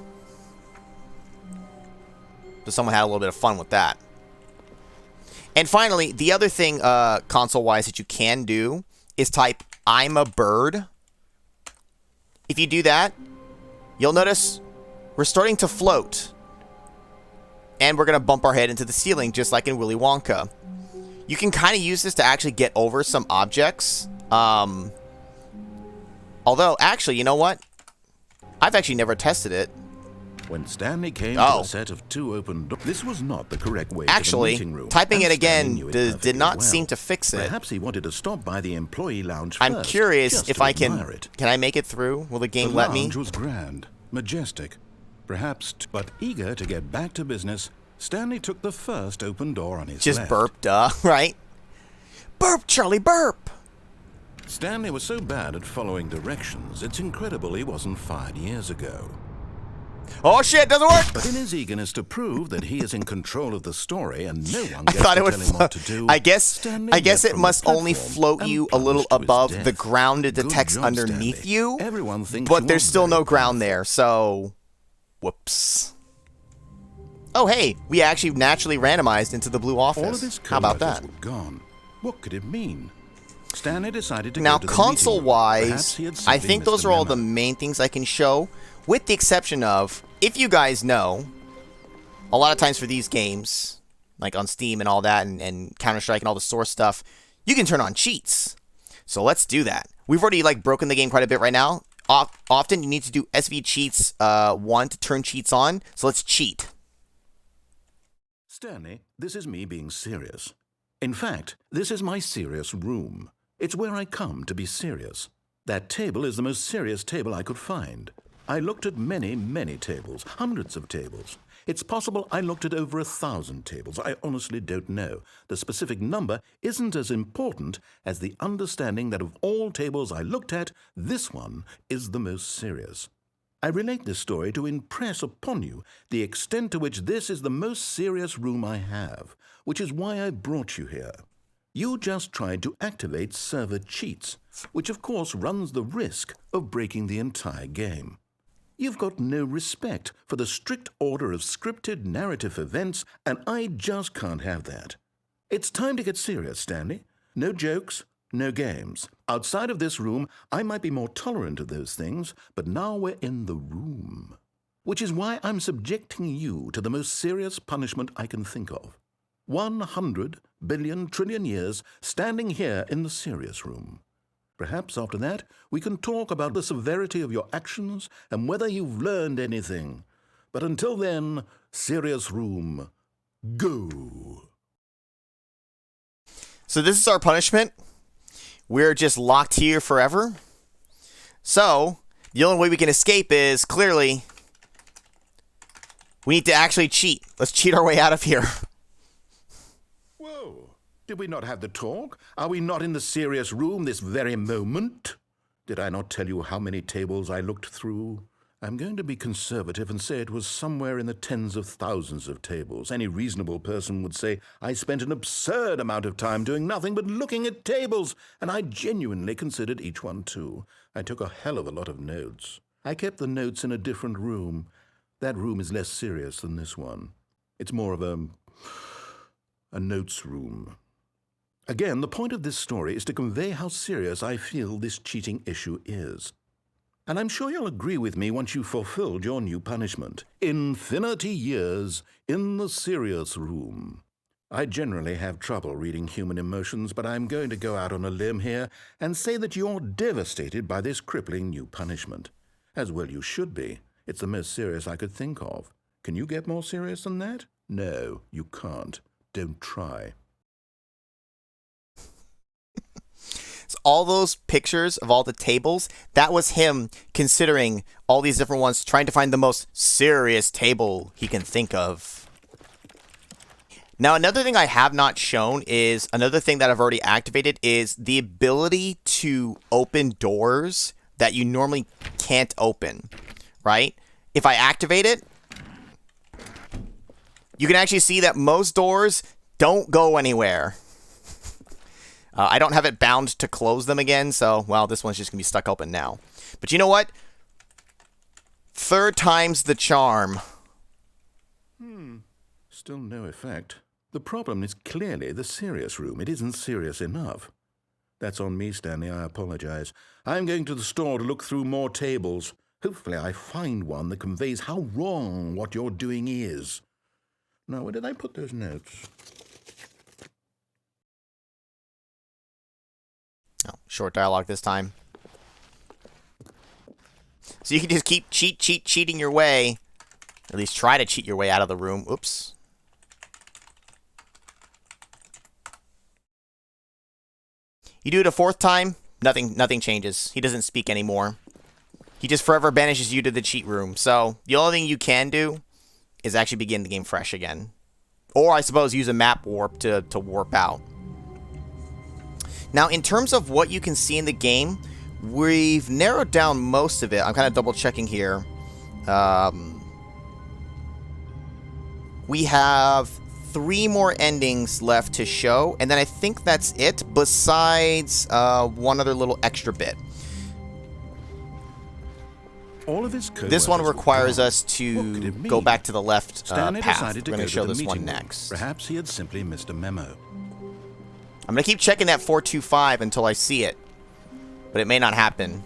So someone had a little bit of fun with that. And finally, the other thing console-wise that you can do is type I'm a bird. If you do that, you'll notice we're starting to float. And we're going to bump our head into the ceiling just like in Willy Wonka. You can kind of use this to actually get over some objects. Although, actually, you know what? I've actually never tested it. When Stanley came to a set of 2 open doors, this was not the correct way to the meeting room. Typing it And again Stanley knew it did not perfectly seem well. to fix it. Perhaps he wanted to stop by the employee lounge I'm first, curious just if to I admire it. can I make it through? Will the game let me? The lounge was grand, majestic, perhaps, but eager to get back to business, Stanley took the first open door on his Just left. burp, duh, right? Burp, Charlie, burp! Stanley was so bad at following directions, it's incredible he wasn't fired years ago. Oh shit, doesn't work! But in his eagerness to prove that he is in control of the story and no one I gets thought to it would tell him what to do, I guess Stanley it leapt from must the only platform float and you a little plunged to his above the death. ground to Good detect job, underneath Stanley. you. Everyone thinks But you there's are still no very ground powerful. there, so whoops. Oh hey, we actually naturally randomized into the blue office. All of his How about co-writers that? were gone. What could it mean? Stanley decided to Now, go to the meeting room. Perhaps console-wise, he had I simply think missed those a are all the memo. main things I can show, with the exception of, if you guys know, a lot of times for these games, like on Steam and all that, and Counter-Strike and all the Source stuff, you can turn on cheats. So let's do that. We've already like broken the game quite a bit right now. Often you need to do SV cheats 1 to turn cheats on. So let's cheat. Stanley, this is me being serious. In fact, this is my serious room. It's where I come to be serious. That table is the most serious table I could find. I looked at many, many tables, hundreds of tables. It's possible I looked at over 1,000 tables. I honestly don't know. The specific number isn't as important as the understanding that of all tables I looked at, this one is the most serious. I relate this story to impress upon you the extent to which this is the most serious room I have, which is why I brought you here. You just tried to activate server cheats, which of course runs the risk of breaking the entire game. You've got no respect for the strict order of scripted narrative events, and I just can't have that. It's time to get serious, Stanley. No jokes, no games. Outside of this room, I might be more tolerant of those things, but now we're in the room. Which is why I'm subjecting you to the most serious punishment I can think of. 100 billion trillion years standing here in the serious room. Perhaps after that, we can talk about the severity of your actions and whether you've learned anything. But until then, serious room, go. So this is our punishment. We're just locked here forever. So the only way we can escape is clearly we need to actually cheat. Let's cheat our way out of here. Whoa. Did we not have the talk? Are we not in the serious room this very moment? Did I not tell you how many tables I looked through? I'm going to be conservative and say it was somewhere in the tens of thousands of tables. Any reasonable person would say I spent an absurd amount of time doing nothing but looking at tables, and I genuinely considered each one too. I took a hell of a lot of notes. I kept the notes in a different room. That room is less serious than this one. It's more of a notes room. Again, the point of this story is to convey how serious I feel this cheating issue is. And I'm sure you'll agree with me once you've fulfilled your new punishment. Infinity years in the serious room. I generally have trouble reading human emotions, but I'm going to go out on a limb here and say that you're devastated by this crippling new punishment. As well you should be. It's the most serious I could think of. Can you get more serious than that? No, you can't. Don't try. So all those pictures of all the tables, that was him considering all these different ones, trying to find the most serious table he can think of. Now, another thing I have not shown is, another thing that I've already activated is the ability to open doors that you normally can't open, right? If I activate it, you can actually see that most doors don't go anywhere. I don't have it bound to close them again, so, well, this one's just going to be stuck open now. But you know what? Third time's the charm. Still no effect. The problem is clearly the serious room. It isn't serious enough. That's on me, Stanley. I apologize. I'm going to the store to look through more tables. Hopefully I find one that conveys how wrong what you're doing is. Now, where did I put those notes? Oh, short dialogue this time. So you can just keep cheating your way. At least try to cheat your way out of the room. Oops. You do it a fourth time, nothing changes. He doesn't speak anymore. He just forever banishes you to the cheat room. So the only thing you can do is actually begin the game fresh again. Or I suppose use a map warp to warp out. Now, in terms of what you can see in the game, we've narrowed down most of it. I'm kind of double checking here. We have 3 more endings left to show, and then I think that's it, besides one other little extra bit. All of his this one requires us to go back to the left path. We're going to show this one room. next. Perhaps he had simply missed a memo. I'm going to keep checking that 425 until I see it, but it may not happen.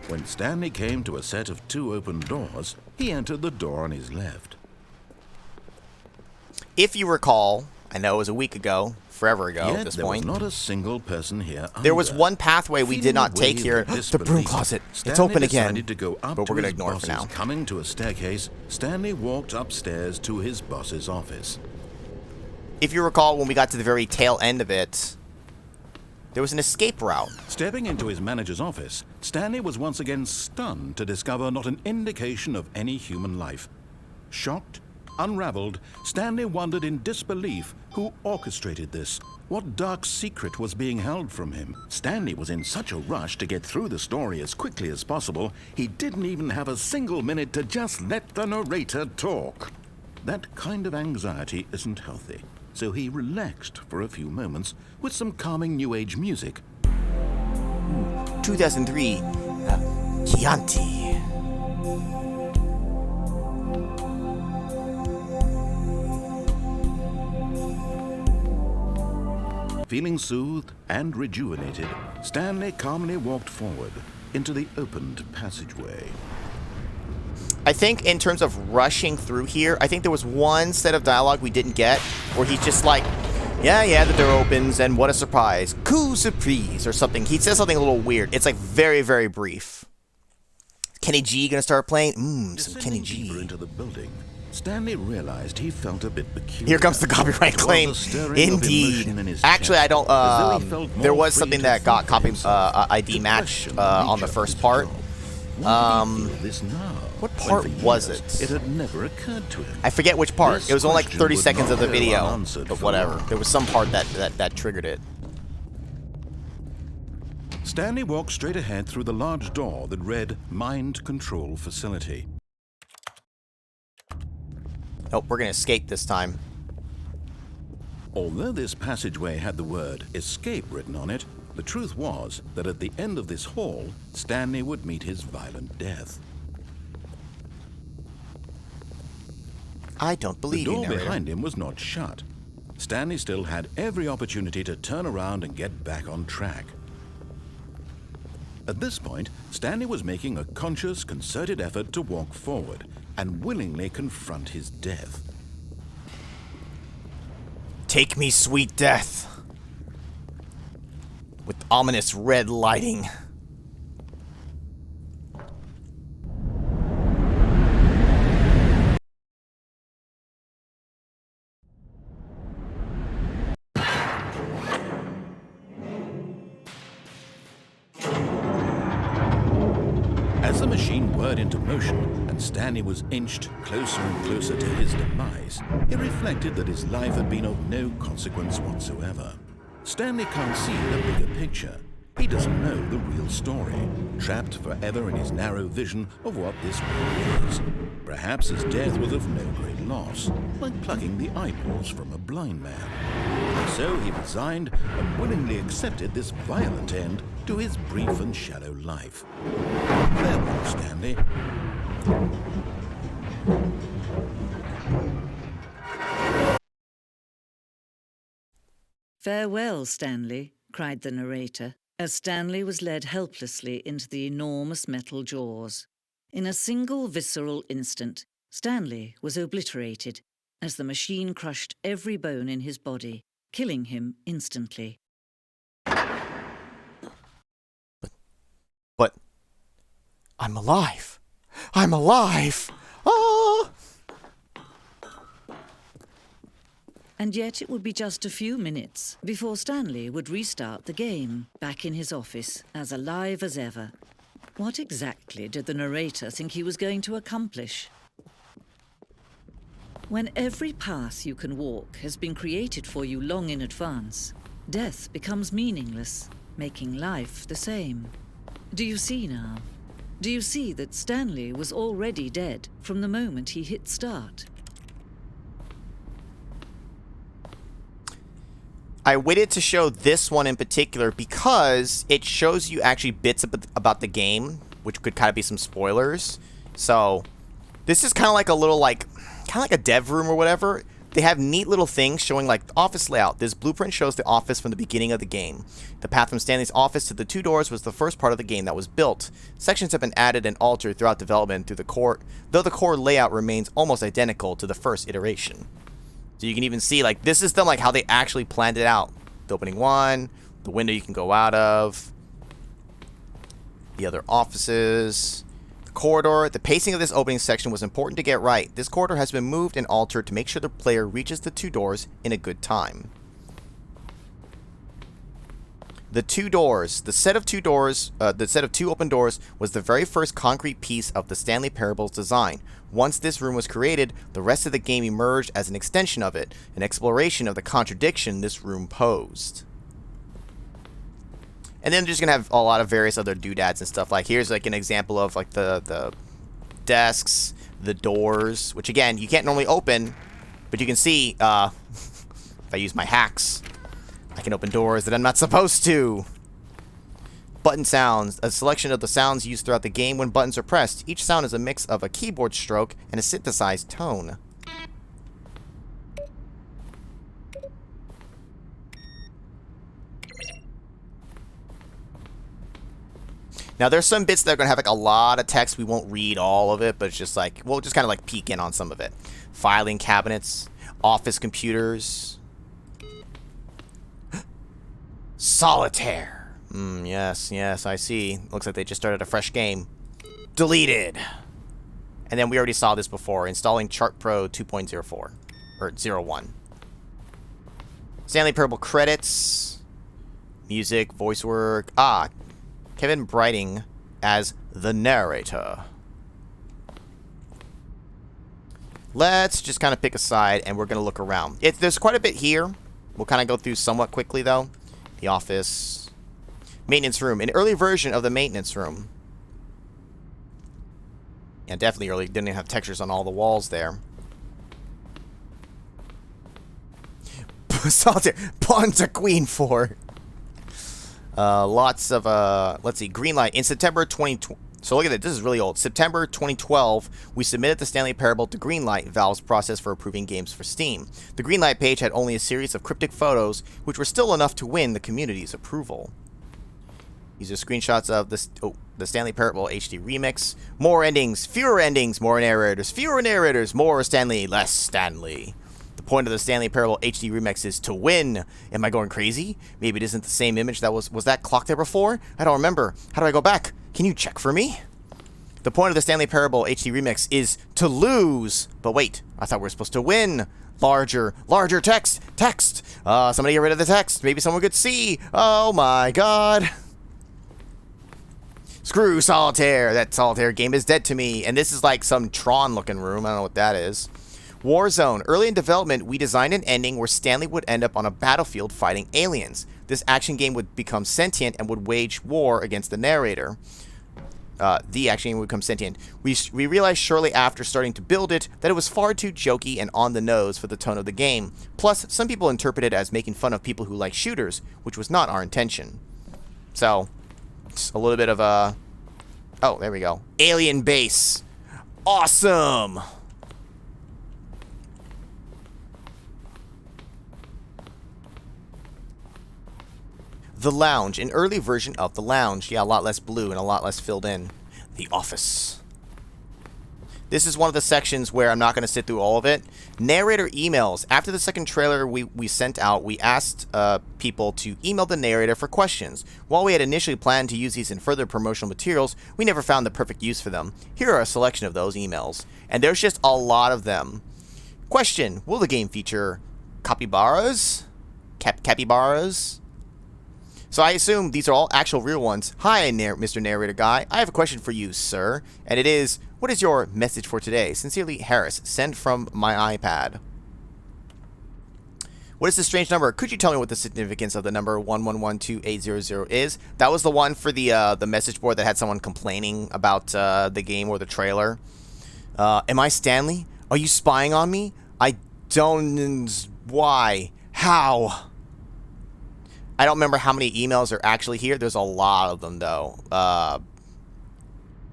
When Stanley came to a set of 2 open doors, he entered the door on his left. If you recall, I know it was a week ago, forever ago Yet at this there point. was not a single person here There was either. one pathway we did not take here. The broom closet. It's open again. To go up but we're to going to his ignore it for bosses. now. Coming to a staircase, Stanley walked upstairs to his boss's office. If you recall, when we got to the very tail end of it, there was an escape route. Stepping into his manager's office, Stanley was once again stunned to discover not an indication of any human life. Shocked, unraveled, Stanley wondered in disbelief who orchestrated this. What dark secret was being held from him? Stanley was in such a rush to get through the story as quickly as possible, he didn't even have a single minute to just let the narrator talk. That kind of anxiety isn't healthy, so he relaxed for a few moments with some calming New Age music. 2003, Chianti. Feeling soothed and rejuvenated, Stanley calmly walked forward into the opened passageway. I think in terms of rushing through here, I think there was one set of dialogue we didn't get where he's just like, yeah, the door opens and what a surprise. Coup surprise or something. He says something a little weird. It's like very, very brief. Kenny G gonna start playing? Some Kenny G. Deeper into the building, Stanley realized he felt a bit peculiar. Here comes the copyright claim. Indeed. Actually, I don't. There was something that got copy ID match on the first part. What part was it? It had never occurred to him. I forget which part. It was only like 30 would seconds not of the go video, unanswered but for whatever. long. There was some part that triggered it. Stanley walked straight ahead through the large door that read Mind Control Facility. Nope, we're gonna escape this time. Although this passageway had the word escape written on it, the truth was that at the end of this hall, Stanley would meet his violent death. I don't The believe you, door narrator. behind him was not shut. Stanley still had every opportunity to turn around and get back on track. At this point, Stanley was making a conscious, concerted effort to walk forward and willingly confront his death. Take me, sweet death. With ominous red lighting. As the machine whirred into motion and Stanley was inched closer and closer to his demise, he reflected that his life had been of no consequence whatsoever. Stanley can't see the bigger picture. He doesn't know the real story, trapped forever in his narrow vision of what this world is. Perhaps his death was of no great loss, like plucking the eyeballs from a blind man. And so he resigned and willingly accepted this violent end to his brief and shallow life. Farewell, Stanley. "Farewell, Stanley," cried the narrator, as Stanley was led helplessly into the enormous metal jaws. In a single visceral instant, Stanley was obliterated as the machine crushed every bone in his body, killing him instantly. But I'm alive. I'm alive. Ah! And yet it would be just a few minutes before Stanley would restart the game, back in his office, as alive as ever. What exactly did the narrator think he was going to accomplish? When every path you can walk has been created for you long in advance, death becomes meaningless, making life the same. Do you see now? Do you see that Stanley was already dead from the moment he hit start? I waited to show this one in particular because it shows you actually bits about the game, which could kind of be some spoilers. So this is kind of like a little kind of like a dev room or whatever. They have neat little things showing like the office layout. This blueprint shows the office from the beginning of the game. The path from Stanley's office to the two doors was the first part of the game that was built. Sections have been added and altered throughout development through the core, though the core layout remains almost identical to the first iteration. So you can even see, like, this is them, like, how they actually planned it out. The opening one, the window you can go out of, the other offices, the corridor. The pacing of this opening section was important to get right. This corridor has been moved and altered to make sure the player reaches the 2 doors in a good time. The 2 doors, the set of 2 doors, the set of 2 open doors was the very first concrete piece of the Stanley Parable's design. Once this room was created, the rest of the game emerged as an extension of it, an exploration of the contradiction this room posed. And then they're just gonna have a lot of various other doodads and stuff. Like here's like an example of like the desks, the doors, which again you can't normally open, but you can see if I use my hacks, I can open doors that I'm not supposed to. Button sounds, a selection of the sounds used throughout the game when buttons are pressed. Each sound is a mix of a keyboard stroke and a synthesized tone. Now there's some bits that are going to have like a lot of text. We won't read all of it, but it's just like, we'll just kind of like peek in on some of it. Filing cabinets, office computers. Solitaire. Yes, I see. Looks like they just started a fresh game. Deleted. And then we already saw this before. Installing Chart Pro 2.04. Or 01. Stanley Parable credits. Music, voice work. Kevin Brighting as the narrator. Let's just kind of pick a side and we're going to look around. There's quite a bit here. We'll kind of go through somewhat quickly though. The office. Maintenance room. An early version of the maintenance room. Yeah, definitely early. Didn't even have textures on all the walls there. Solitaire. Pawn to Queen 4. Lots of, let's see, green light. In September 2020. So look at it. This is really old. September 2012, we submitted the Stanley Parable to Greenlight, Valve's process for approving games for Steam. The Greenlight page had only a series of cryptic photos, which were still enough to win the community's approval. These are screenshots of the Stanley Parable HD remix. More endings, more narrators, more Stanley, less Stanley. The point of the Stanley Parable HD remix is to win. Am I going crazy? Maybe it isn't the same image that was that clock there before? I don't remember. How do I go back? Can you check for me? The point of the Stanley Parable HD remix is to lose. But wait, I thought we were supposed to win. Larger text. Somebody get rid of the text. Maybe someone could see. Oh my god. Screw Solitaire. That Solitaire game is dead to me. And this is like some Tron looking room. I don't know what that is. Warzone. Early in development, we designed an ending where Stanley would end up on a battlefield fighting aliens. This action game would become sentient and would wage war against the narrator. The action game would become sentient. We realized shortly after starting to build it that it was far too jokey and on the nose for the tone of the game. Plus, some people interpret it as making fun of people who like shooters, which was not our intention. So, it's a little bit of a... Oh, there we go. Alien base. Awesome! The Lounge, an early version of The Lounge. Yeah, a lot less blue and a lot less filled in. The Office. This is one of the sections where I'm not going to sit through all of it. Narrator emails. After the second trailer we sent out, we asked people to email the narrator for questions. While we had initially planned to use these in further promotional materials, we never found the perfect use for them. Here are a selection of those emails. And there's just a lot of them. Question. Will the game feature capybaras? Capybaras? So I assume these are all actual real ones. Hi, Mr. Narrator Guy. I have a question for you, sir. And it is, what is your message for today? Sincerely, Harris. Sent from my iPad. What is the strange number? Could you tell me what the significance of the number 1112800 is? That was the one for the message board that had someone complaining about the game or the trailer. Am I Stanley? Are you spying on me? I don't... Why? How? I don't remember how many emails are actually here. There's a lot of them, though.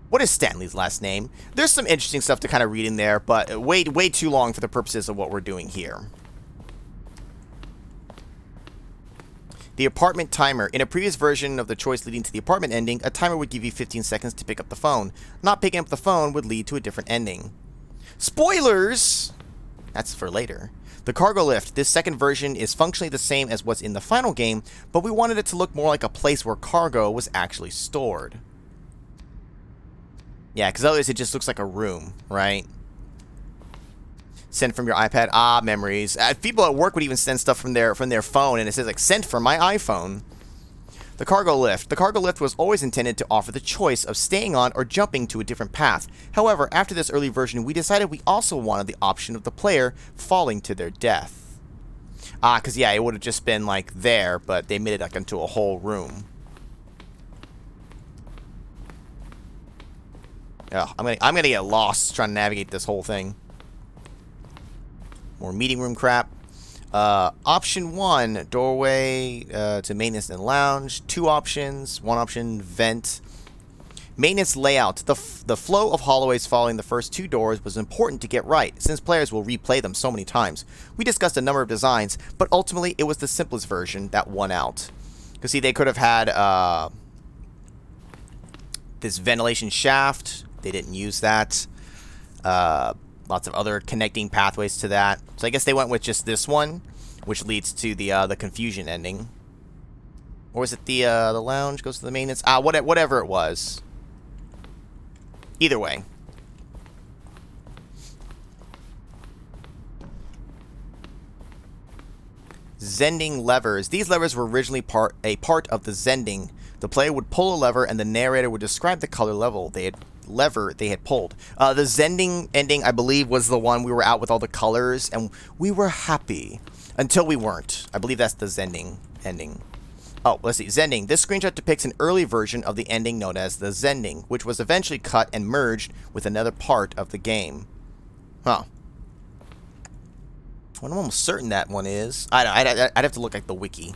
What is Stanley's last name? There's some interesting stuff to kind of read in there, but way too long for the purposes of what we're doing here. The apartment timer. In a previous version of the choice leading to the apartment ending, a timer would give you 15 seconds to pick up the phone. Not picking up the phone would lead to a different ending. Spoilers! That's for later. The cargo lift. This second version is functionally the same as what's in the final game, but we wanted it to look more like a place where cargo was actually stored. Yeah, because otherwise it just looks like a room, right? Send from your iPad. Ah, memories. People at work would even send stuff from their phone, and it says like sent from my iPhone. The cargo lift. The cargo lift was always intended to offer the choice of staying on or jumping to a different path. However, after this early version, we decided we also wanted the option of the player falling to their death. Ah, because yeah, it would have just been like there, but they made it like into a whole room. Oh, I'm gonna get lost trying to navigate this whole thing. More meeting room crap. Option 1, doorway to maintenance and lounge. 2 options. 1 option, vent. Maintenance layout. The flow of hallways following the first 2 doors was important to get right, since players will replay them so many times. We discussed a number of designs, but ultimately it was the simplest version that won out. Because see, they could have had this ventilation shaft. They didn't use that. Lots of other connecting pathways to that. So I guess they went with just this one, which leads to the confusion ending. Or is it the lounge goes to the maintenance? Whatever it was. Either way. Zending levers. These levers were originally a part of the Zending. The player would pull a lever, and the narrator would describe the color level they had pulled. The Zending ending, I believe, was the one we were out with all the colors, and we were happy until we weren't. I believe that's the Zending ending. Oh, let's see. Zending. This screenshot depicts an early version of the ending known as the Zending, which was eventually cut and merged with another part of the game. Huh. Well, I'm almost certain that one is. I'd have to look at the wiki.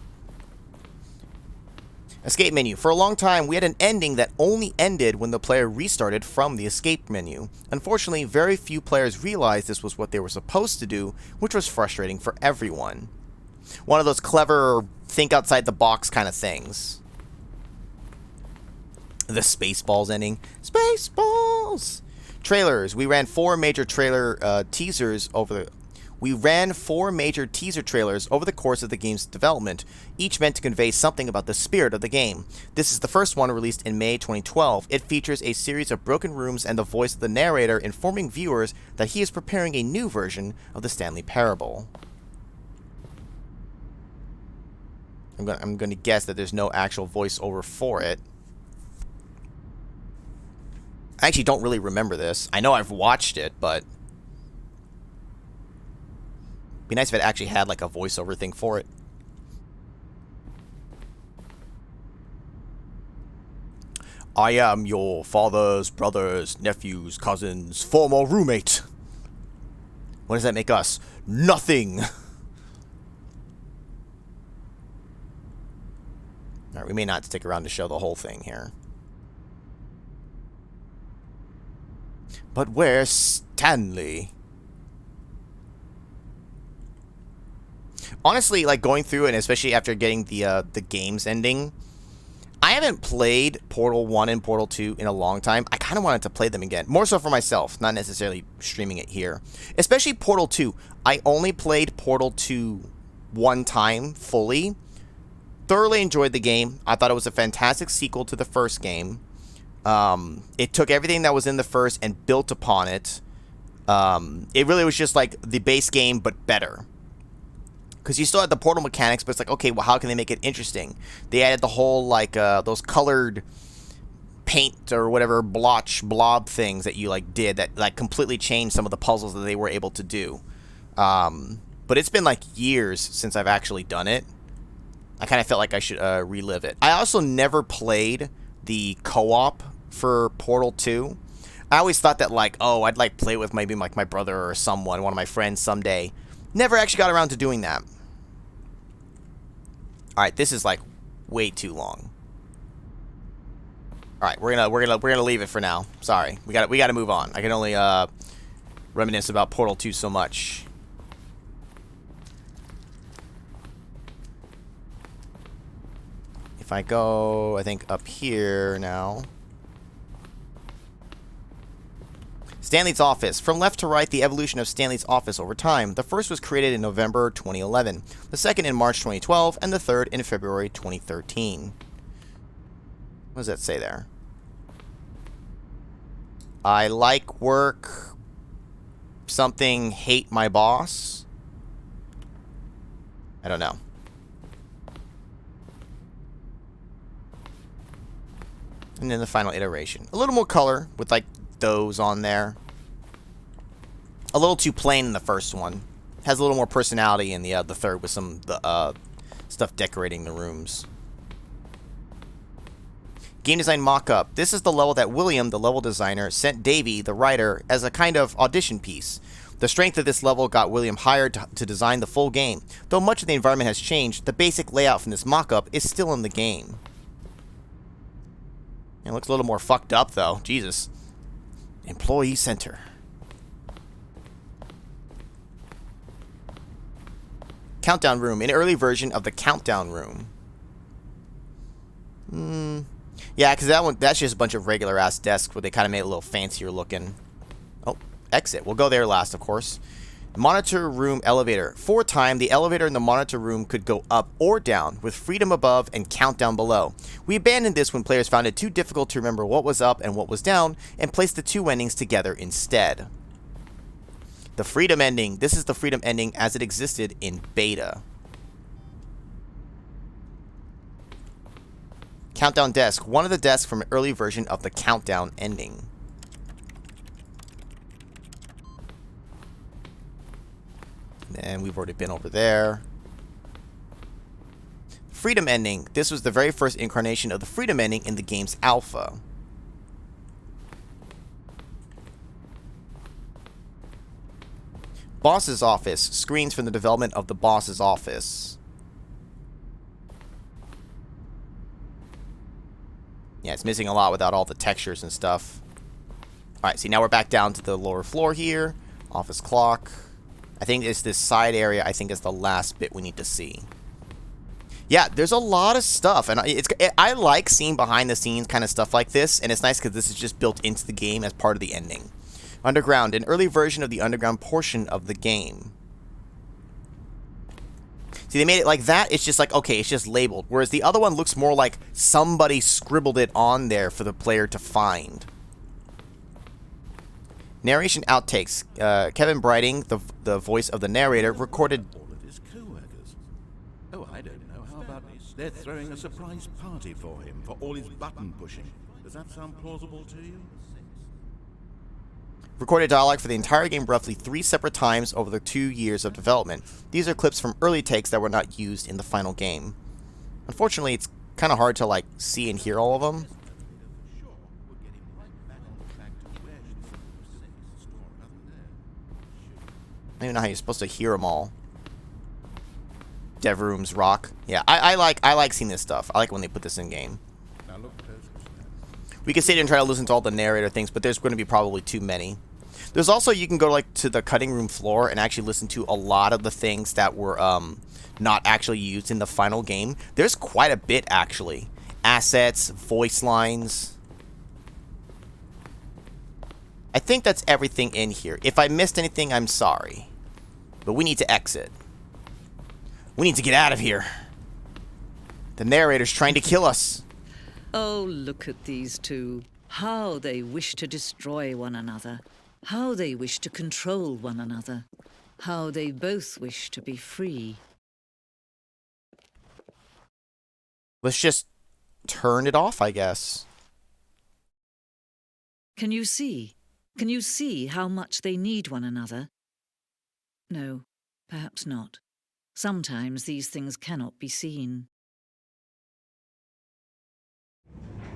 Escape menu. For a long time, we had an ending that only ended when the player restarted from the escape menu. Unfortunately, very few players realized this was what they were supposed to do, which was frustrating for everyone. One of those clever, think outside the box kind of things. The Spaceballs ending. Spaceballs! Trailers. We ran 4 major trailer teasers over the... We ran 4 major teaser trailers over the course of the game's development, each meant to convey something about the spirit of the game. This is the first one released in May 2012. It features a series of broken rooms and the voice of the narrator informing viewers that he is preparing a new version of the Stanley Parable. I'm going to guess that there's no actual voiceover for it. I actually don't really remember this. I know I've watched it, but... be nice if it actually had like a voiceover thing for it. I am your father's brother's nephew's cousin's former roommate. What does that make us? Nothing. Alright, we may not stick around to show the whole thing here. But where's Stanley? Honestly, like going through it, and especially after getting the game's ending, I haven't played Portal 1 and Portal 2 in a long time. I kind of wanted to play them again. More so for myself, not necessarily streaming it here. Especially Portal 2. I only played Portal 2 one time fully. Thoroughly enjoyed the game. I thought it was a fantastic sequel to the first game. It took everything that was in the first and built upon it. It really was just like the base game, but better. Because you still had the portal mechanics, but it's like, okay, well, how can they make it interesting? They added the whole, like, those colored paint or whatever blob things that you, like, did that, like, completely changed some of the puzzles that they were able to do. But it's been, like, years since I've actually done it. I kind of felt like I should relive it. I also never played the co-op for Portal 2. I always thought that, like, oh, I'd, like, play with maybe, like, my brother or someone, one of my friends someday. Never actually got around to doing that. Alright, this is like way too long. Alright, we're gonna leave it for now. Sorry. We gotta move on. I can only reminisce about Portal 2 so much. If I go, I think, up here now. Stanley's office. From left to right, the evolution of Stanley's office over time. The first was created in November 2011, the second in March 2012, and the third in February 2013. What does that say there? I like work. Something, hate my boss. I don't know. And then the final iteration. A little more color with like those on there. A little too plain in the first one. Has a little more personality in the third with some stuff decorating the rooms. Game design mock-up. This is the level that William, the level designer, sent Davey, the writer, as a kind of audition piece. The strength of this level got William hired to design the full game. Though much of the environment has changed, the basic layout from this mock-up is still in the game. It looks a little more fucked up, though. Jesus. Employee Center. Countdown Room. An early version of the Countdown Room. Yeah, because that's just a bunch of regular-ass desks where they kind of made it a little fancier looking. Oh, exit. We'll go there last, of course. Monitor room elevator. For a time, the elevator in the monitor room could go up or down, with freedom above and countdown below. We abandoned this when players found it too difficult to remember what was up and what was down, and placed the two endings together instead. The freedom ending. This is the freedom ending as it existed in beta. Countdown desk. One of the desks from an early version of the countdown ending. And we've already been over there. Freedom ending. This was the very first incarnation of the freedom ending in the game's alpha. Boss's office. Screens from the development of the boss's office. Yeah, it's missing a lot without all the textures and stuff. Alright, see, now we're back down to the lower floor here. Office clock. I think it's this side area, I think is the last bit we need to see. Yeah, there's a lot of stuff, and I like seeing behind the scenes kind of stuff like this, and it's nice because this is just built into the game as part of the ending. Underground, an early version of the underground portion of the game. See, they made it like that, it's just like, okay, it's just labeled, whereas the other one looks more like somebody scribbled it on there for the player to find. Narration outtakes. Kevin Brighting, the voice of the narrator, recorded... All of his co-workers. Oh, I don't know. How about this? They're throwing a surprise party for him for all his button pushing. Does that sound plausible to you? Recorded dialogue for the entire game roughly 3 separate times over the 2 years of development. These are clips from early takes that were not used in the final game. Unfortunately, it's kind of hard to, like, see and hear all of them. I don't even know how you're supposed to hear them all. Dev rooms rock. Yeah, I like seeing this stuff. I like when they put this in game. We can sit here and try to listen to all the narrator things, but there's going to be probably too many. There's also, you can go like to the cutting room floor and actually listen to a lot of the things that were not actually used in the final game. There's quite a bit actually. Assets, voice lines. I think that's everything in here. If I missed anything, I'm sorry. But we need to exit. We need to get out of here. The narrator's trying to kill us. Oh, look at these two. How they wish to destroy one another. How they wish to control one another. How they both wish to be free. Let's just turn it off, I guess. Can you see? Can you see how much they need one another? No, perhaps not. Sometimes these things cannot be seen.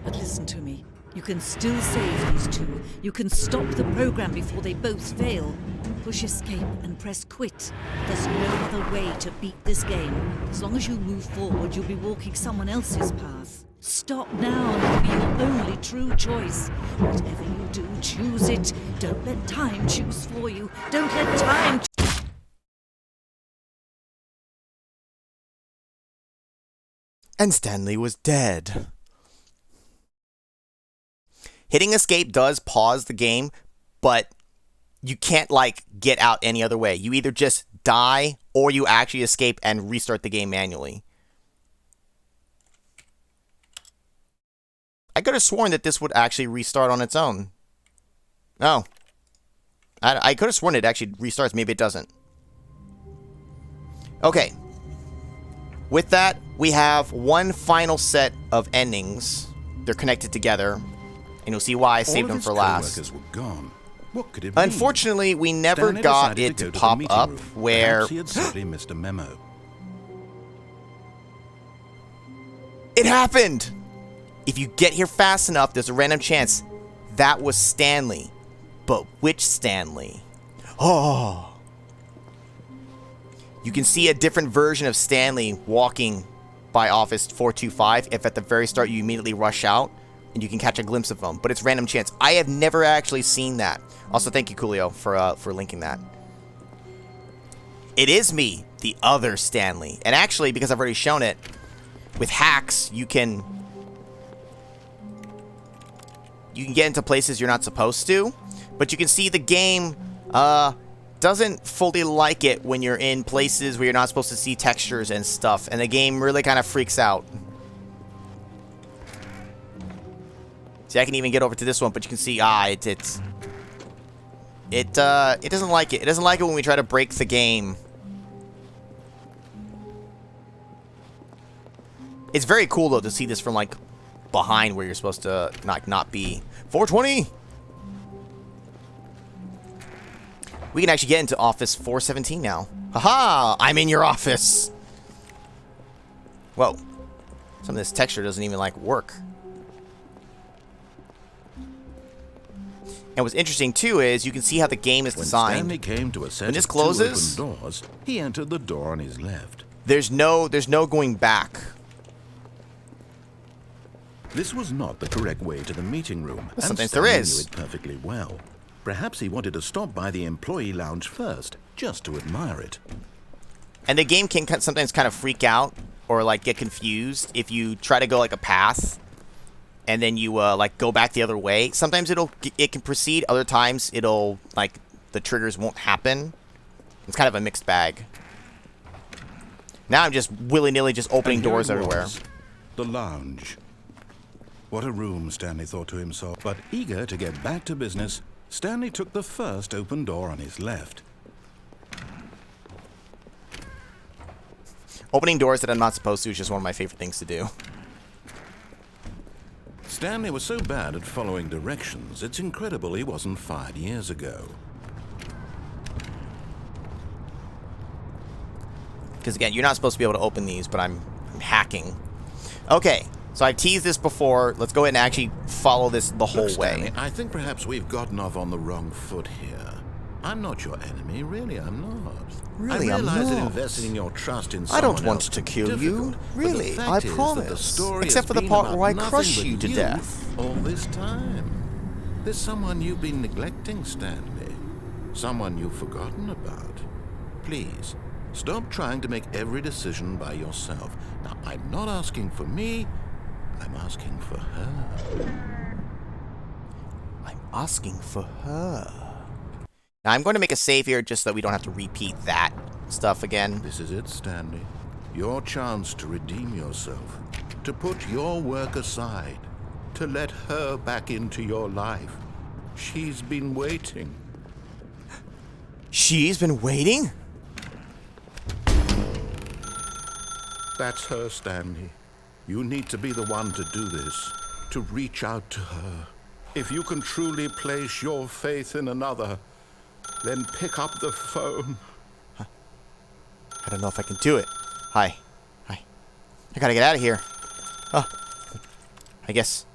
But listen to me. You can still save these two. You can stop the program before they both fail. Push escape and press quit. There's no other way to beat this game. As long as you move forward, you'll be walking someone else's path. Stop now and it'll be your only true choice. Whatever you do, choose it. Don't let time choose for you. Don't let time... And Stanley was dead. Hitting escape does pause the game, but you can't, like, get out any other way. You either just die or you actually escape and restart the game manually. I could have sworn that this would actually restart on its own. No. I could have sworn it actually restarts. Maybe it doesn't. Okay. With that, we have one final set of endings. They're connected together. And you'll see why I saved them for last. Were gone. What could it mean? Unfortunately, we never Stanley got decided it to to go pop the up meeting room. where... Perhaps he had simply missed a memo. It happened! If you get here fast enough, there's a random chance that was Stanley. But which Stanley? Oh! You can see a different version of Stanley walking by Office 425 if at the very start you immediately rush out and you can catch a glimpse of him. But it's random chance. I have never actually seen that. Also, thank you, Coolio, for linking that. It is me, the other Stanley. And actually, because I've already shown it, with hacks, you can get into places you're not supposed to. But you can see the game doesn't fully like it when you're in places where you're not supposed to see textures and stuff. And the game really kind of freaks out. See, I can even get over to this one, but you can see, it doesn't like it. It doesn't like it when we try to break the game. It's very cool, though, to see this from, like, behind where you're supposed to, not be. 420! We can actually get into Office 417 now. Haha! I'm in your office! Whoa. Some of this texture doesn't even, like, work. And what's interesting, too, is you can see how the game is designed. When Stanley came to a set when this of closes, two open doors, he entered the door on his left. There's no going back. This was not the correct way to the meeting room. Well, sometimes Stanley there is. knew it perfectly well. Perhaps he wanted to stop by the employee lounge first, just to admire it. And the game can sometimes kind of freak out or, like, get confused if you try to go, like, a path and then you, like, go back the other way. Sometimes it can proceed. Other times it'll, like, the triggers won't happen. It's kind of a mixed bag. Now I'm just willy-nilly just opening doors everywhere. The lounge. What a room, Stanley thought to himself. But eager to get back to business, Stanley took the first open door on his left. Opening doors that I'm not supposed to is just one of my favorite things to do. Stanley was so bad at following directions, it's incredible he wasn't fired years ago. Because, again, you're not supposed to be able to open these, but I'm hacking. Okay, so I've teased this before. Let's go ahead and actually follow this the whole Look, way. Stanley, I think perhaps we've gotten off on the wrong foot here. I'm not your enemy, really, I'm not. Really, I I'm realize that not. investing your trust in I someone don't want else to can be kill you. difficult, but the Really, fact I is that the promise. story Except has for the been part about where I nothing crush but you to death. all this time. There's someone you've been neglecting, Stanley. Someone you've forgotten about. Please, stop trying to make every decision by yourself. Now, I'm not asking for me, I'm asking for her. I'm asking for her. Now, I'm going to make a save here just so that we don't have to repeat that stuff again. This is it, Stanley. Your chance to redeem yourself. To put your work aside. To let her back into your life. She's been waiting. She's been waiting? That's her, Stanley. You need to be the one to do this. To reach out to her. If you can truly place your faith in another, then pick up the phone. I don't know if I can do it. Hi. I gotta get out of here. Oh. I guess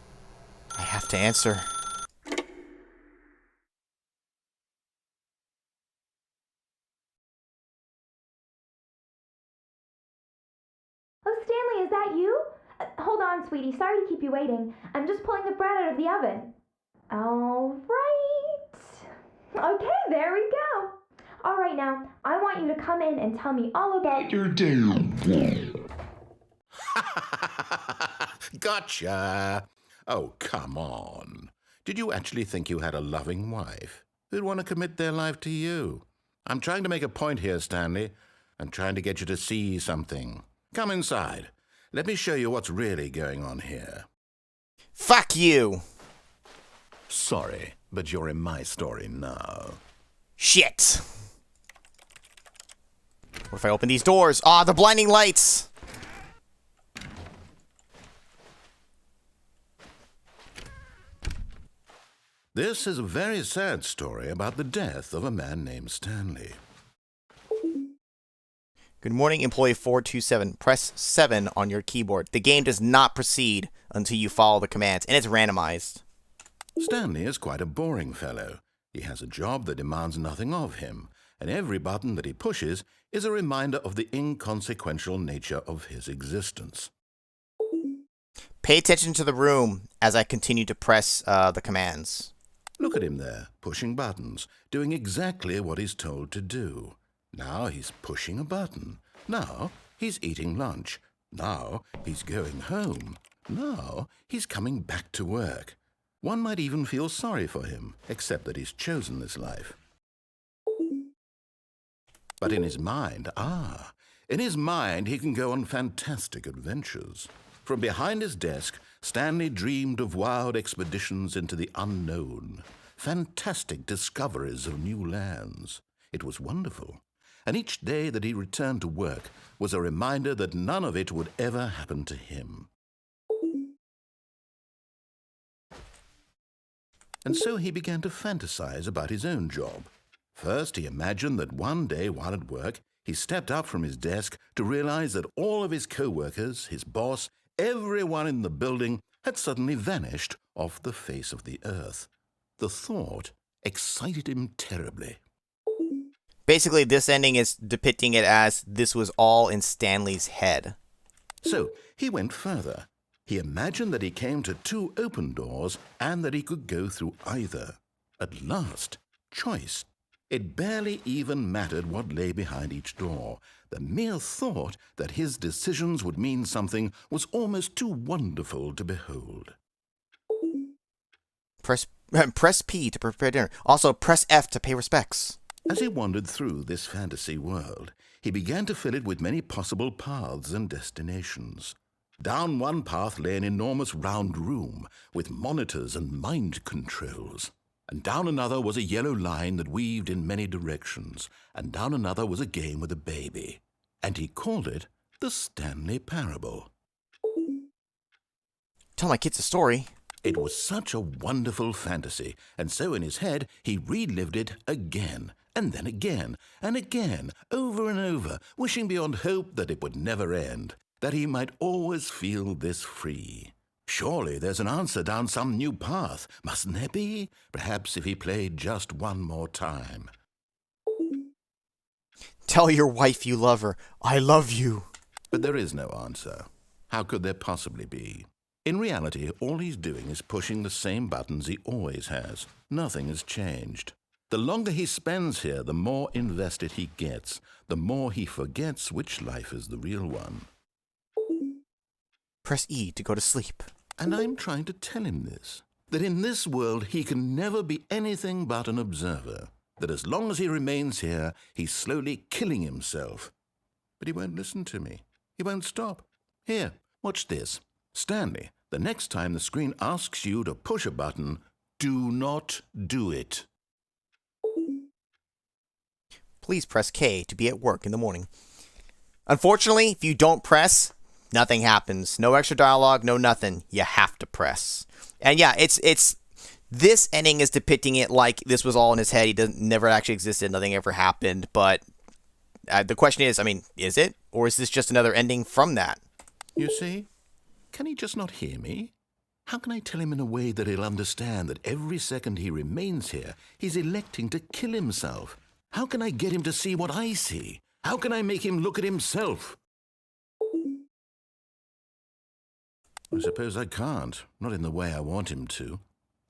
I have to answer. Oh, Stanley, is that you? Hold on, sweetie. Sorry to keep you waiting. I'm just pulling the bread out of the oven. All right. Okay, there we go. All right, now, I want you to come in and tell me all about your day. Gotcha. Oh, come on. Did you actually think you had a loving wife? Who'd want to commit their life to you? I'm trying to make a point here, Stanley. I'm trying to get you to see something. Come inside. Let me show you what's really going on here. Fuck you! Sorry, but you're in my story now. Shit! What if I open these doors? Ah, the blinding lights! This is a very sad story about the death of a man named Stanley. Good morning, employee 427. Press 7 on your keyboard. The game does not proceed until you follow the commands, and it's randomized. Stanley is quite a boring fellow. He has a job that demands nothing of him, and every button that he pushes is a reminder of the inconsequential nature of his existence. Pay attention to the room as I continue to press the commands. Look at him there, pushing buttons, doing exactly what he's told to do. Now he's pushing a button. Now he's eating lunch. Now he's going home. Now he's coming back to work. One might even feel sorry for him, except that he's chosen this life. But in his mind, he can go on fantastic adventures. From behind his desk, Stanley dreamed of wild expeditions into the unknown, fantastic discoveries of new lands. It was wonderful, and each day that he returned to work was a reminder that none of it would ever happen to him. And so he began to fantasize about his own job. First, he imagined that one day while at work, he stepped up from his desk to realize that all of his co-workers, his boss, everyone in the building had suddenly vanished off the face of the earth. The thought excited him terribly. Basically, this ending is depicting it as this was all in Stanley's head. So he went further. He imagined that he came to 2 open doors and that he could go through either. At last, choice. It barely even mattered what lay behind each door. The mere thought that his decisions would mean something was almost too wonderful to behold. Press P to prepare dinner. Also, press F to pay respects. As he wandered through this fantasy world, he began to fill it with many possible paths and destinations. Down one path lay an enormous round room with monitors and mind controls. And down another was a yellow line that weaved in many directions. And down another was a game with a baby. And he called it the Stanley Parable. Tell my kids a story. It was such a wonderful fantasy, and so in his head he relived it again, and then again, and again, over and over, wishing beyond hope that it would never end, that he might always feel this free. Surely there's an answer down some new path, mustn't there be? Perhaps if he played just one more time. Tell your wife you love her. I love you. But there is no answer. How could there possibly be? In reality, all he's doing is pushing the same buttons he always has. Nothing has changed. The longer he spends here, the more invested he gets, the more he forgets which life is the real one. Press E to go to sleep. And I'm trying to tell him this, that in this world he can never be anything but an observer, that as long as he remains here, he's slowly killing himself. But he won't listen to me. He won't stop. Here, watch this. Stanley, the next time the screen asks you to push a button, do not do it. Please press K to be at work in the morning. Unfortunately, if you don't press, nothing happens. No extra dialogue, no nothing. You have to press. And yeah, it's this ending is depicting it like this was all in his head. He never actually existed. Nothing ever happened. But the question is, is it? Or is this just another ending from that? You see? Can he just not hear me? How can I tell him in a way that he'll understand that every second he remains here, he's electing to kill himself? How can I get him to see what I see? How can I make him look at himself? I suppose I can't, not in the way I want him to.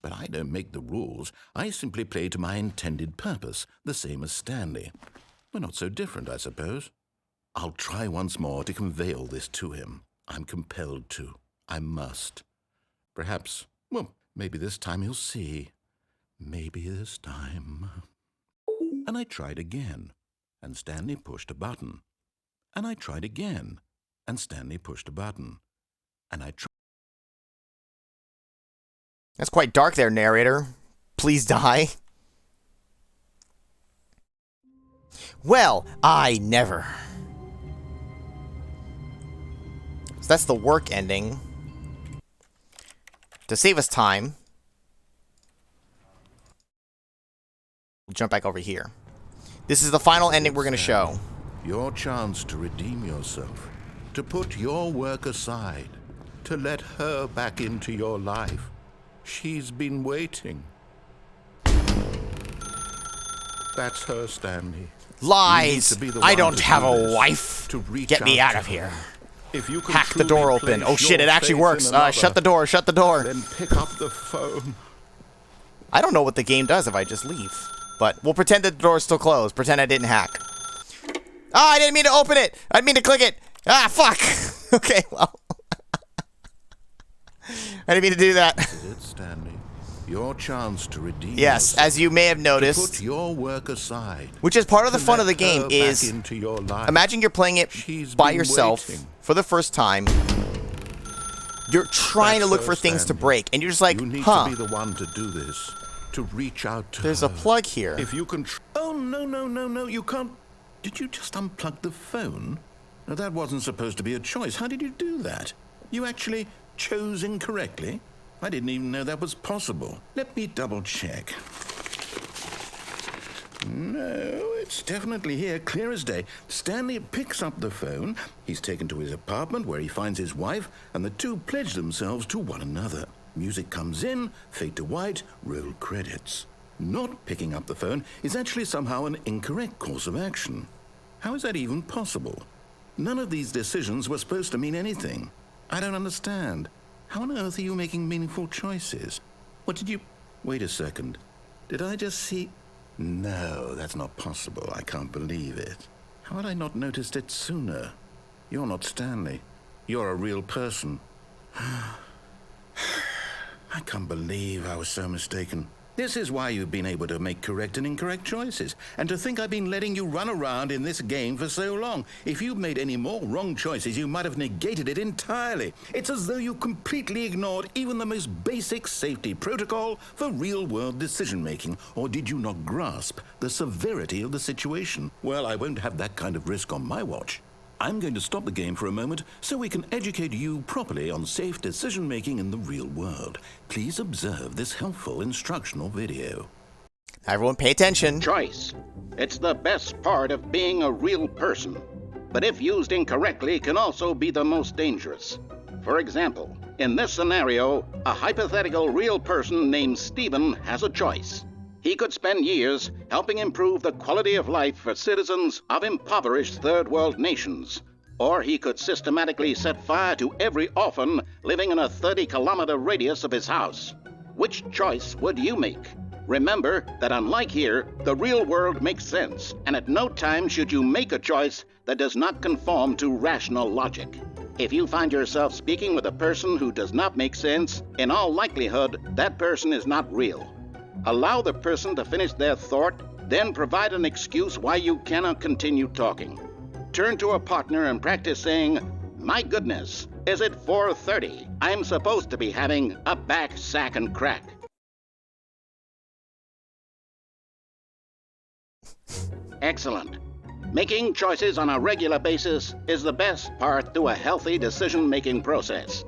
But I don't make the rules. I simply play to my intended purpose, the same as Stanley. We're not so different, I suppose. I'll try once more to convey all this to him. I'm compelled to. I must. Perhaps, maybe this time he'll see. Maybe this time. And I tried again, and Stanley pushed a button. And I tried again, and Stanley pushed a button. And I tried. That's quite dark there, narrator. Please die. Well, I never. So that's the work ending. To save us time, we'll jump back over here. This is the final ending we're going to show. Your chance to redeem yourself, to put your work aside, to let her back into your life. She's been waiting. That's her, Stanley. Lies! I don't have a wife. To reach Get me out to of here. her. If you can Hack the truly door open. place Oh shit, your it actually faith works. in another, Shut the door, shut the door. Then pick up the phone. I don't know what the game does if I just leave. But we'll pretend that the door's still closed. Pretend I didn't hack. Ah, I didn't mean to open it. I didn't mean to click it. Ah, fuck. Okay, well. I didn't mean to do that. This is it, Stanley. Your chance to redeem Yes, yourself, as you may have to noticed, put your work aside, which is part of the to fun of let the game, her back is into your life. imagine you're playing it She's by been yourself waiting. for the first time. You're trying to That's look her, for things to Stanley. break, and you're just like, You need huh, to be the one to do this, to reach out to there's her. a plug here. If you can. Oh, no, you can't. Did you just unplug the phone? Now, that wasn't supposed to be a choice. How did you do that? You actually chose incorrectly? I didn't even know that was possible. Let me double check. No, it's definitely here, clear as day. Stanley picks up the phone. He's taken to his apartment where he finds his wife, and the two pledge themselves to one another. Music comes in, fade to white, roll credits. Not picking up the phone is actually somehow an incorrect course of action. How is that even possible? None of these decisions were supposed to mean anything. I don't understand. How on earth are you making meaningful choices? What did you... Wait a second. Did I just see... No, that's not possible. I can't believe it. How had I not noticed it sooner? You're not Stanley. You're a real person. I can't believe I was so mistaken. This is why you've been able to make correct and incorrect choices. And to think I've been letting you run around in this game for so long. If you'd made any more wrong choices, you might have negated it entirely. It's as though you completely ignored even the most basic safety protocol for real-world decision-making. Or did you not grasp the severity of the situation? Well, I won't have that kind of risk on my watch. I'm going to stop the game for a moment so we can educate you properly on safe decision-making in the real world. Please observe this helpful instructional video. Everyone pay attention. Choice. It's the best part of being a real person. But if used incorrectly, can also be the most dangerous. For example, in this scenario, a hypothetical real person named Stephen has a choice. He could spend years helping improve the quality of life for citizens of impoverished third world nations. Or he could systematically set fire to every orphan living in a 30-kilometer radius of his house. Which choice would you make? Remember that unlike here, the real world makes sense, and at no time should you make a choice that does not conform to rational logic. If you find yourself speaking with a person who does not make sense, in all likelihood, that person is not real. Allow the person to finish their thought, then provide an excuse why you cannot continue talking. Turn to a partner and practice saying, "My goodness, is it 4:30? I'm supposed to be having a back, sack, and crack." Excellent. Making choices on a regular basis is the best part to a healthy decision-making process.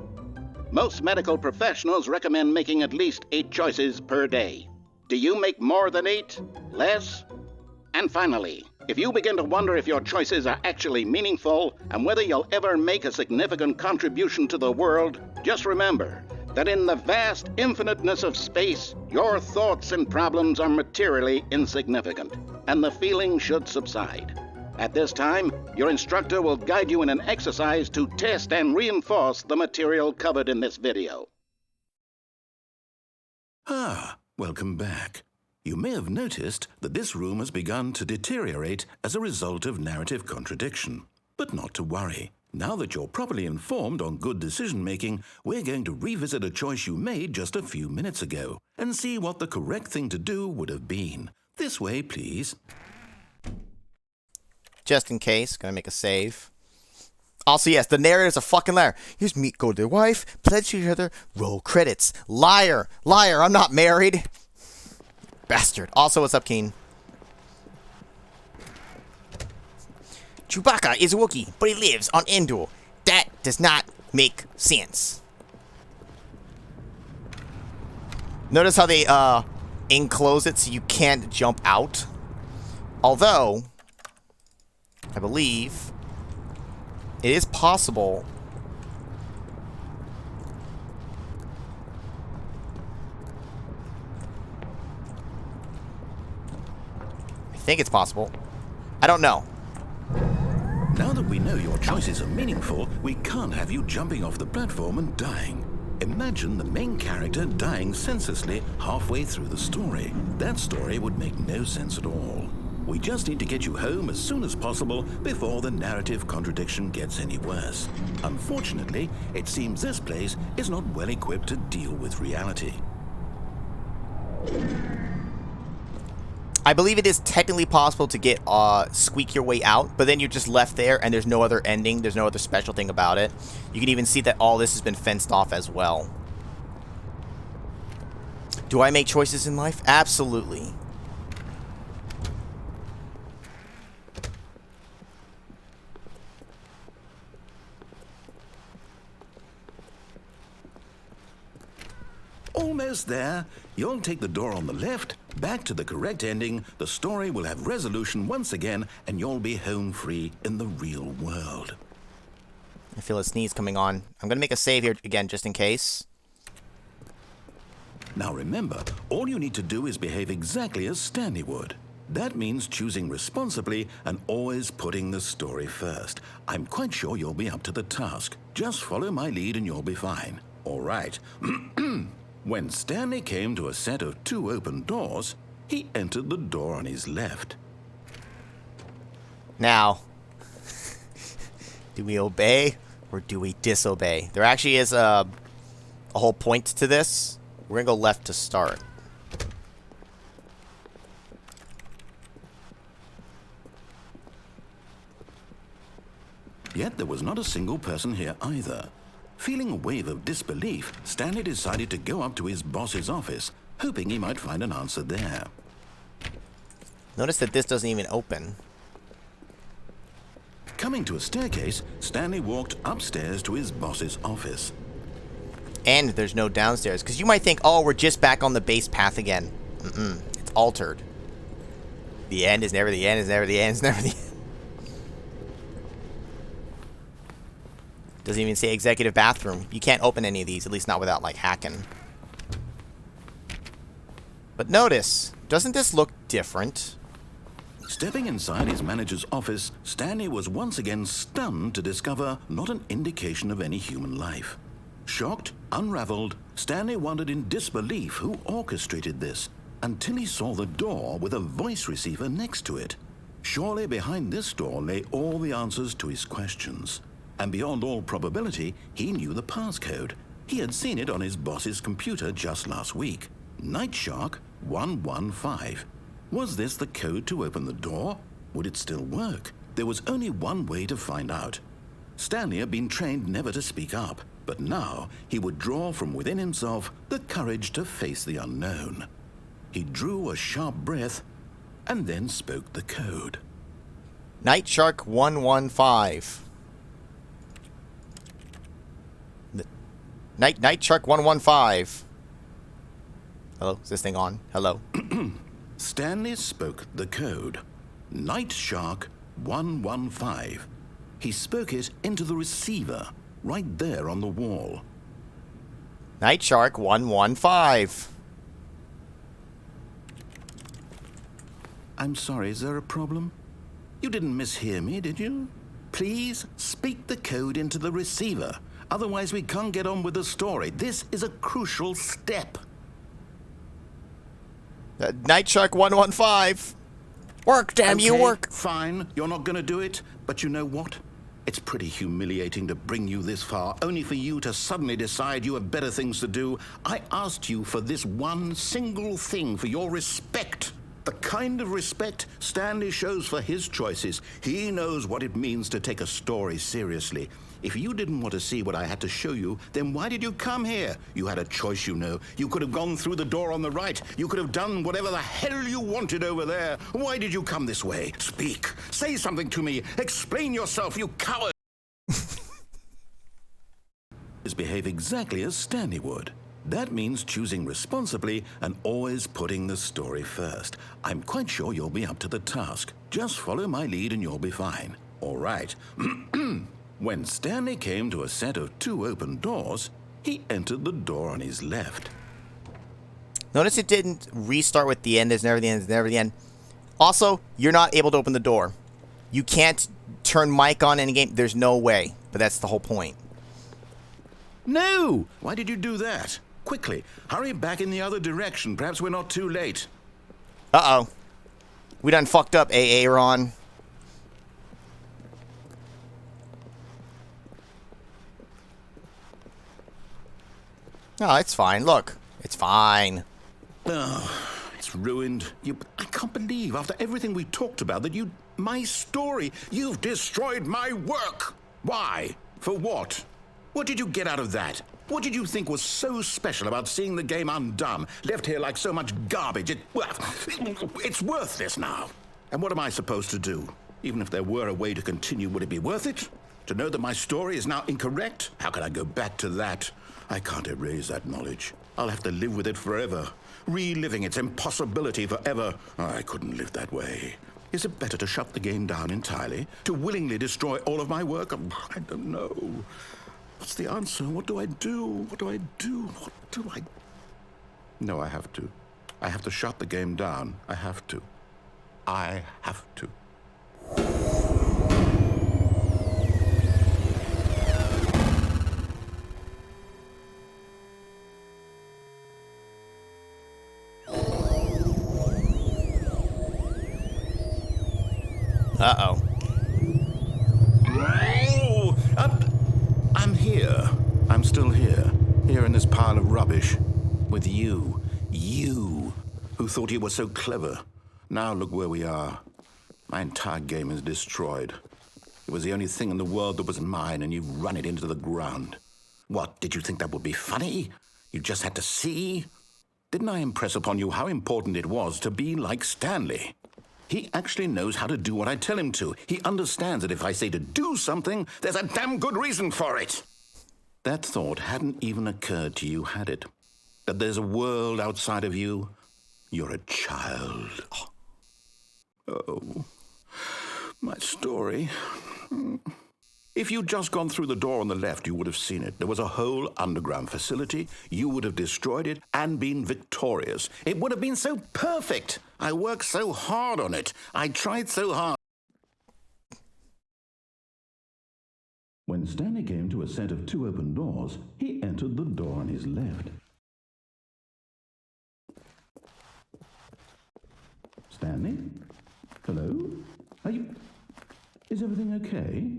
Most medical professionals recommend making at least 8 choices per day. Do you make more than 8? Less? And finally, if you begin to wonder if your choices are actually meaningful and whether you'll ever make a significant contribution to the world, just remember that in the vast infiniteness of space, your thoughts and problems are materially insignificant, and the feeling should subside. At this time, your instructor will guide you in an exercise to test and reinforce the material covered in this video. Welcome back. You may have noticed that this room has begun to deteriorate as a result of narrative contradiction. But not to worry. Now that you're properly informed on good decision-making, we're going to revisit a choice you made just a few minutes ago and see what the correct thing to do would have been. This way, please. Just in case, gonna make a save. Also, yes, the narrator's a fucking liar. Here's me, go to their wife, pledge to each other, roll credits. Liar! Liar, I'm not married! Bastard. Also, what's up, Keen? Chewbacca is a Wookiee, but he lives on Endor. That does not make sense. Notice how they, enclose it so you can't jump out? Although, I believe it is possible. I think it's possible. I don't know. Now that we know your choices are meaningful, we can't have you jumping off the platform and dying. Imagine the main character dying senselessly halfway through the story. That story would make no sense at all. We just need to get you home as soon as possible before the narrative contradiction gets any worse. Unfortunately, it seems this place is not well equipped to deal with reality. I believe it is technically possible to get squeak your way out, but then you're just left there and there's no other ending, there's no other special thing about it. You can even see that all this has been fenced off as well. Do I make choices in life? Absolutely. Almost there. You'll take the door on the left, back to the correct ending, the story will have resolution once again, and you'll be home free in the real world. I feel a sneeze coming on. I'm going to make a save here again, just in case. Now remember, all you need to do is behave exactly as Stanley would. That means choosing responsibly and always putting the story first. I'm quite sure you'll be up to the task. Just follow my lead and you'll be fine. All right. When Stanley came to a set of 2 open doors, he entered the door on his left. Now, do we obey or do we disobey? There actually is a whole point to this. We're going to go left to start. Yet there was not a single person here either. Feeling a wave of disbelief, Stanley decided to go up to his boss's office, hoping he might find an answer there. Notice that this doesn't even open. Coming to a staircase, Stanley walked upstairs to his boss's office. And there's no downstairs. Because you might think, oh, we're just back on the base path again. It's altered. The end is never the end, is never the end, is never the end. Doesn't even say executive bathroom. You can't open any of these, at least not without, like, hacking. But notice, doesn't this look different? Stepping inside his manager's office, Stanley was once again stunned to discover not an indication of any human life. Shocked, unraveled, Stanley wondered in disbelief who orchestrated this, until he saw the door with a voice receiver next to it. Surely behind this door lay all the answers to his questions. And beyond all probability, he knew the passcode. He had seen it on his boss's computer just last week. Night Shark 115. Was this the code to open the door? Would it still work? There was only one way to find out. Stanley had been trained never to speak up, but now he would draw from within himself the courage to face the unknown. He drew a sharp breath and then spoke the code. Night Shark 115. Night Shark 115. Hello? Is this thing on? Hello? Stanley spoke the code. Night Shark 115. He spoke it into the receiver, right there on the wall. Night Shark 115. I'm sorry, is there a problem? You didn't mishear me, did you? Please speak the code into the receiver. Otherwise, we can't get on with the story. This is a crucial step. Night Shark 115. Work, damn you, Okay, work. Fine, you're not going to do it. But you know what? It's pretty humiliating to bring you this far, only for you to suddenly decide you have better things to do. I asked you for this one single thing, for your respect. The kind of respect Stanley shows for his choices. He knows what it means to take a story seriously. If you didn't want to see what I had to show you, then why did you come here? You had a choice, you know. You could have gone through the door on the right. You could have done whatever the hell you wanted over there. Why did you come this way? Speak. Say something to me. Explain yourself, you coward. Behave exactly as Stanley would. That means choosing responsibly and always putting the story first. I'm quite sure you'll be up to the task. Just follow my lead and you'll be fine. All right. When Stanley came to a set of 2 open doors, he entered the door on his left. Notice it didn't restart with the end. There's never the end. There's never the end. Also, you're not able to open the door. You can't turn mic on in a game. There's no way. But that's the whole point. No! Why did you do that? Quickly, hurry back in the other direction. Perhaps we're not too late. Uh-oh. We done fucked up, Aaron. Oh, it's fine. Look. It's fine. Oh, it's ruined. I can't believe, after everything we talked about, that my story, you've destroyed my work. Why? For what? What did you get out of that? What did you think was so special about seeing the game undone, left here like so much garbage? It's worthless now. And what am I supposed to do? Even if there were a way to continue, would it be worth it? To know that my story is now incorrect? How can I go back to that? I can't erase that knowledge. I'll have to live with it forever, reliving its impossibility forever. I couldn't live that way. Is it better to shut the game down entirely? To willingly destroy all of my work? I don't know. What's the answer? What do I do? What do I do? What do I... No, I have to. I have to shut the game down. I have to. I have to. Uh-oh. Oh, I'm here. I'm still here. Here in this pile of rubbish. With you. You, who thought you were so clever. Now look where we are. My entire game is destroyed. It was the only thing in the world that was mine, and you've run it into the ground. What, did you think that would be funny? You just had to see? Didn't I impress upon you how important it was to be like Stanley? He actually knows how to do what I tell him to. He understands that if I say to do something, there's a damn good reason for it. That thought hadn't even occurred to you, had it? That there's a world outside of you? You're a child. Oh, my story. If you'd just gone through the door on the left, you would have seen it. There was a whole underground facility. You would have destroyed it and been victorious. It would have been so perfect. I worked so hard on it. I tried so hard. When Stanley came to a set of 2 open doors, he entered the door on his left. Stanley? Hello? Are you... Is everything okay?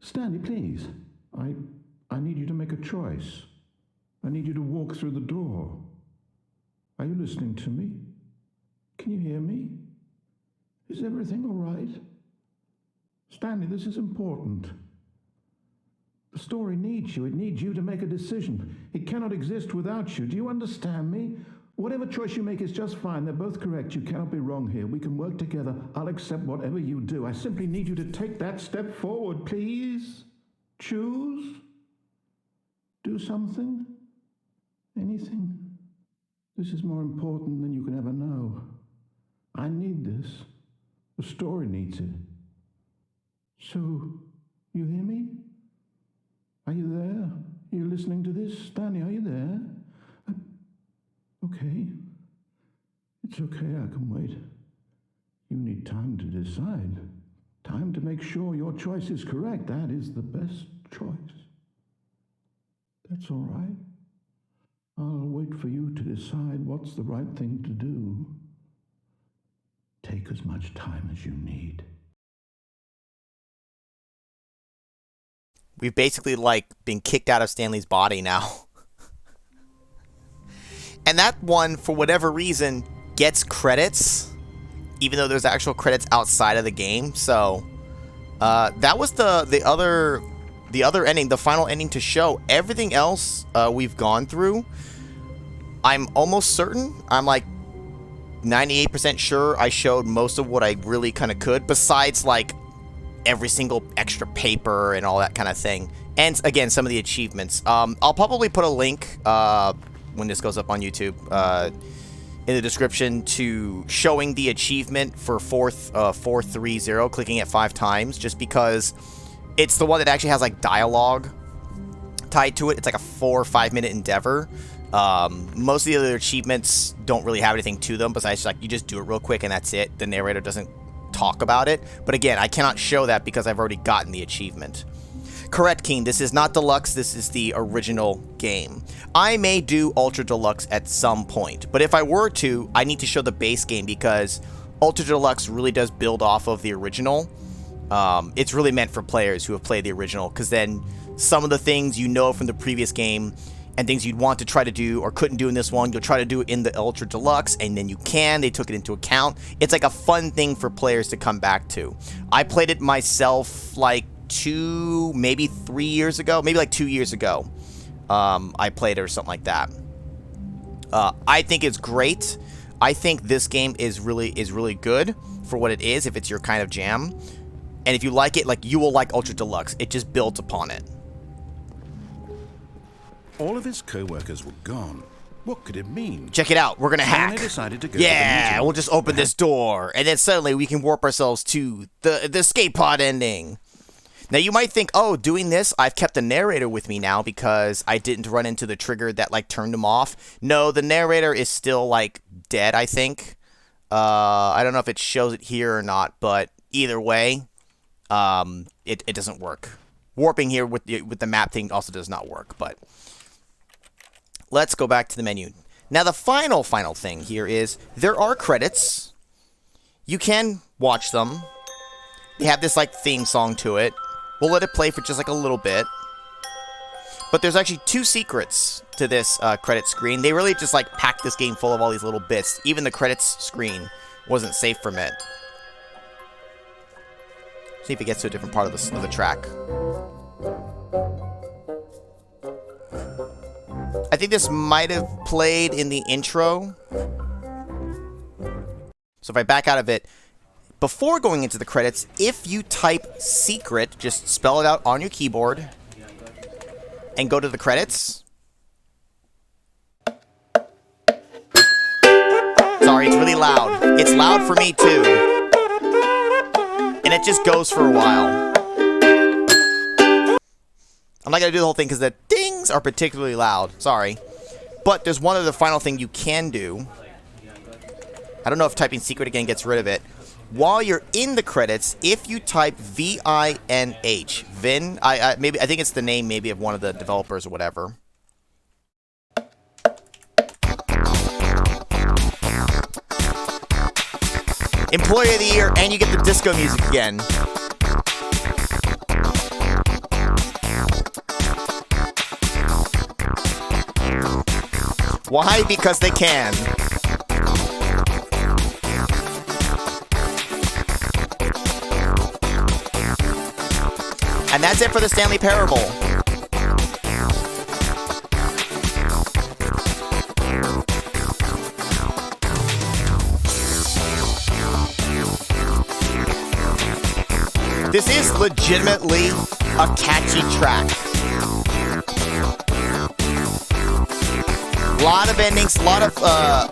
Stanley, please. I need you to make a choice. I need you to walk through the door. Are you listening to me? Can you hear me? Is everything all right? Stanley, this is important. The story needs you. It needs you to make a decision. It cannot exist without you. Do you understand me? Whatever choice you make is just fine. They're both correct. You cannot be wrong here. We can work together. I'll accept whatever you do. I simply need you to take that step forward, please. Choose. Do something. Anything. This is more important than you can ever know. I need this. The story needs it. So, you hear me? Are you there? Are you listening to this? Stanley, are you there? Okay. It's okay, I can wait. You need time to decide. Time to make sure your choice is correct. That is the best choice. That's all right. I'll wait for you to decide what's the right thing to do. Take as much time as you need. We've basically, like, been kicked out of Stanley's body now. And that one, for whatever reason, gets credits, even though there's actual credits outside of the game. So, that was the other ending, the final ending to show. Everything else we've gone through, I'm almost certain, I'm like 98% sure I showed most of what I really kind of could, besides, like, every single extra paper and all that kind of thing. And again, some of the achievements. I'll probably put a link when this goes up on YouTube in the description to showing the achievement for 430, clicking it 5 times, just because it's the one that actually has like dialogue tied to it. It's like a 4 or 5 minute endeavor. Most of the other achievements don't really have anything to them besides like you just do it real quick and that's it. The narrator doesn't talk about it, but again, I cannot show that because I've already gotten the achievement. Correct, Keen, this is not deluxe, this is the original game. I may do ultra deluxe at some point, but if I were to, I need to show the base game because ultra deluxe really does build off of the original. It's really meant for players who have played the original, because then some of the things you know from the previous game and things you'd want to try to do or couldn't do in this one, you'll try to do it in the Ultra Deluxe, and then you can. They took it into account. It's like a fun thing for players to come back to. I played it myself like 2, maybe 3 years ago. Maybe like 2 years ago. I played it or something like that. I think it's great. I think this game is really good for what it is, if it's your kind of jam. And if you like it, like, you will like Ultra Deluxe. It just builds upon it. All of his co-workers were gone. What could it mean? Check it out. We're gonna hack. Decided to go yeah, we'll just open this door, and then suddenly we can warp ourselves to the escape pod ending. Now you might think, oh, doing this, I've kept the narrator with me now because I didn't run into the trigger that like turned him off. No, the narrator is still like dead, I think. I don't know if it shows it here or not, but either way, it doesn't work. Warping here with the map thing also does not work, but let's go back to the menu. Now the final thing here is there are credits. You can watch them. They have this like theme song to it. We'll let it play for just like a little bit. But there's actually 2 secrets to this credit screen. They really just like packed this game full of all these little bits. Even the credits screen wasn't safe from it. See if it gets to a different part of the track. I think this might have played in the intro. So if I back out of it, before going into the credits, if you type secret, just spell it out on your keyboard and go to the credits. Sorry, it's really loud. It's loud for me too. And it just goes for a while. I'm not going to do the whole thing because the dings are particularly loud. Sorry. But there's one other final thing you can do. I don't know if typing secret again gets rid of it. While you're in the credits, if you type VINH, Vin, I think it's the name maybe of one of the developers or whatever. Employee of the Year, and you get the disco music again. Why? Because they can. And that's it for the Stanley Parable. This is legitimately a catchy track. A lot of endings, a lot of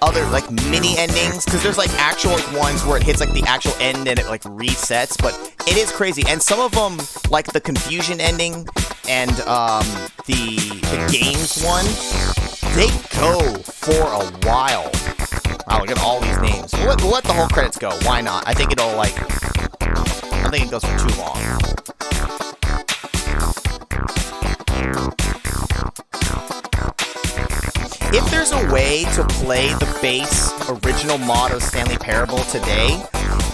other like mini endings, because there's like actual ones where it hits like the actual end and it like resets, but it is crazy. And some of them, like the confusion ending and the games one, they go for a while. Wow, look at all these names. We'll let the whole credits go. Why not? I think it'll like, I don't think it goes for too long. If there's a way to play the base original mod of Stanley Parable today,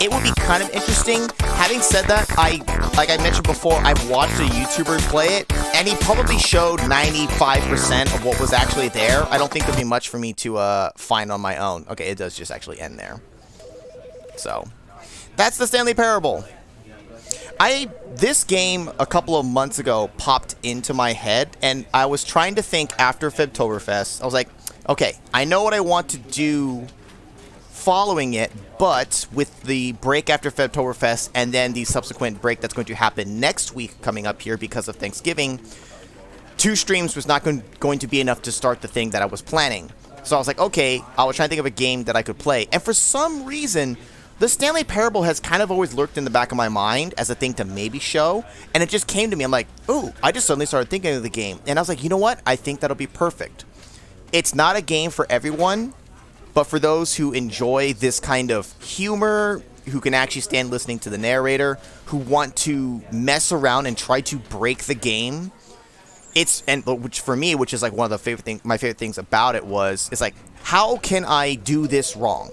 it would be kind of interesting. Having said that, I like I mentioned before, I've watched a YouTuber play it, and he probably showed 95% of what was actually there. I don't think there'd be much for me to find on my own. Okay, it does just actually end there. So, that's the Stanley Parable. This game a couple of months ago popped into my head, and I was trying to think after Febtoberfest. I was like, okay, I know what I want to do following it, but with the break after Febtoberfest and then the subsequent break that's going to happen next week coming up here because of Thanksgiving, 2 streams was not going to be enough to start the thing that I was planning. So I was like, okay, I was trying to think of a game that I could play. And for some reason, the Stanley Parable has kind of always lurked in the back of my mind as a thing to maybe show. And it just came to me. I'm like, ooh, I just suddenly started thinking of the game. And I was like, you know what? I think that'll be perfect. It's not a game for everyone, but for those who enjoy this kind of humor, who can actually stand listening to the narrator, who want to mess around and try to break the game, which for me, which is like one of the my favorite things about it it's like, how can I do this wrong?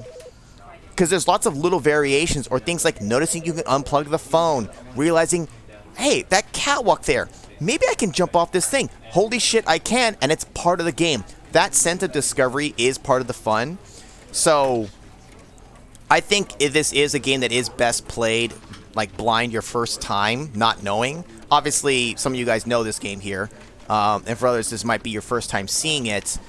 Because there's lots of little variations or things like noticing you can unplug the phone, realizing, hey, that catwalk there, maybe I can jump off this thing. Holy shit, I can, and it's part of the game. That sense of discovery is part of the fun. So I think this is a game that is best played like blind your first time, not knowing. Obviously, some of you guys know this game here, and for others, this might be your first time seeing it.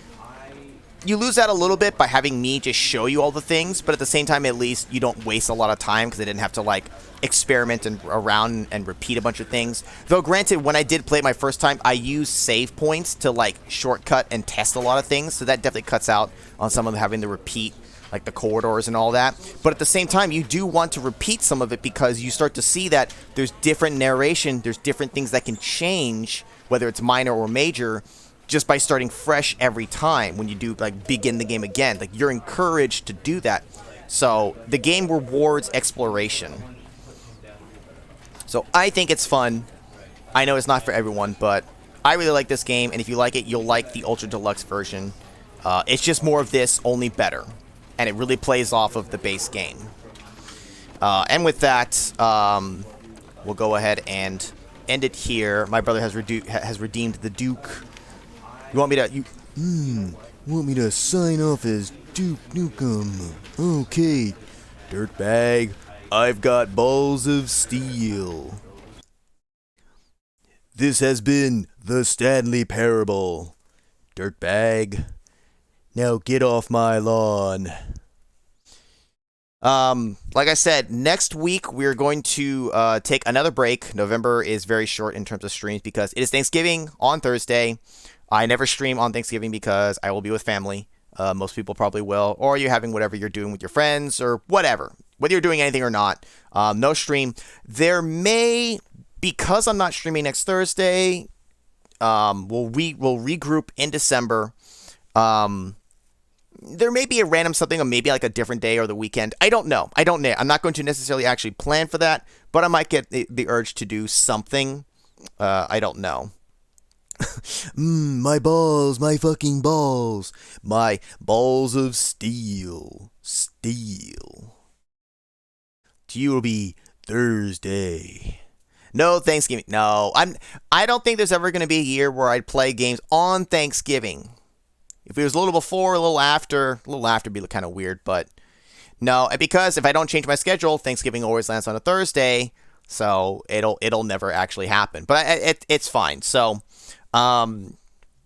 You lose out a little bit by having me just show you all the things, but at the same time, at least you don't waste a lot of time because I didn't have to like experiment around and repeat a bunch of things. Though granted, when I did play it my first time, I used save points to like shortcut and test a lot of things, so that definitely cuts out on some of them having to repeat like the corridors and all that. But at the same time, you do want to repeat some of it because you start to see that there's different narration, there's different things that can change, whether it's minor or major, just by starting fresh every time when you do like begin the game again. Like you're encouraged to do that. So the game rewards exploration. So I think it's fun. I know it's not for everyone, but I really like this game, and if you like it, you'll like the Ultra Deluxe version. It's just more of this, only better. And it really plays off of the base game. And with that, we'll go ahead and end it here. My brother has redeemed the Duke. You want me to sign off as Duke Nukem? Okay, dirtbag. I've got balls of steel. This has been the Stanley Parable. Dirtbag. Now get off my lawn. Like I said, next week we're going to take another break. November is very short in terms of streams because it is Thanksgiving on Thursday. I never stream on Thanksgiving because I will be with family. Most people probably will. Or you're having whatever you're doing with your friends or whatever. Whether you're doing anything or not. No stream. There may, because I'm not streaming next Thursday, we'll regroup in December. There may be a random something or maybe like a different day or the weekend. I don't know. I'm not going to necessarily actually plan for that, but I might get the urge to do something. I don't know. My balls, my fucking balls. My balls of steel. Steel. You will be Thursday. No Thanksgiving. No, I don't think there's ever going to be a year where I'd play games on Thanksgiving. If it was a little before, a little after would be kind of weird, but no, because if I don't change my schedule, Thanksgiving always lands on a Thursday, so it'll never actually happen. But it's fine. So,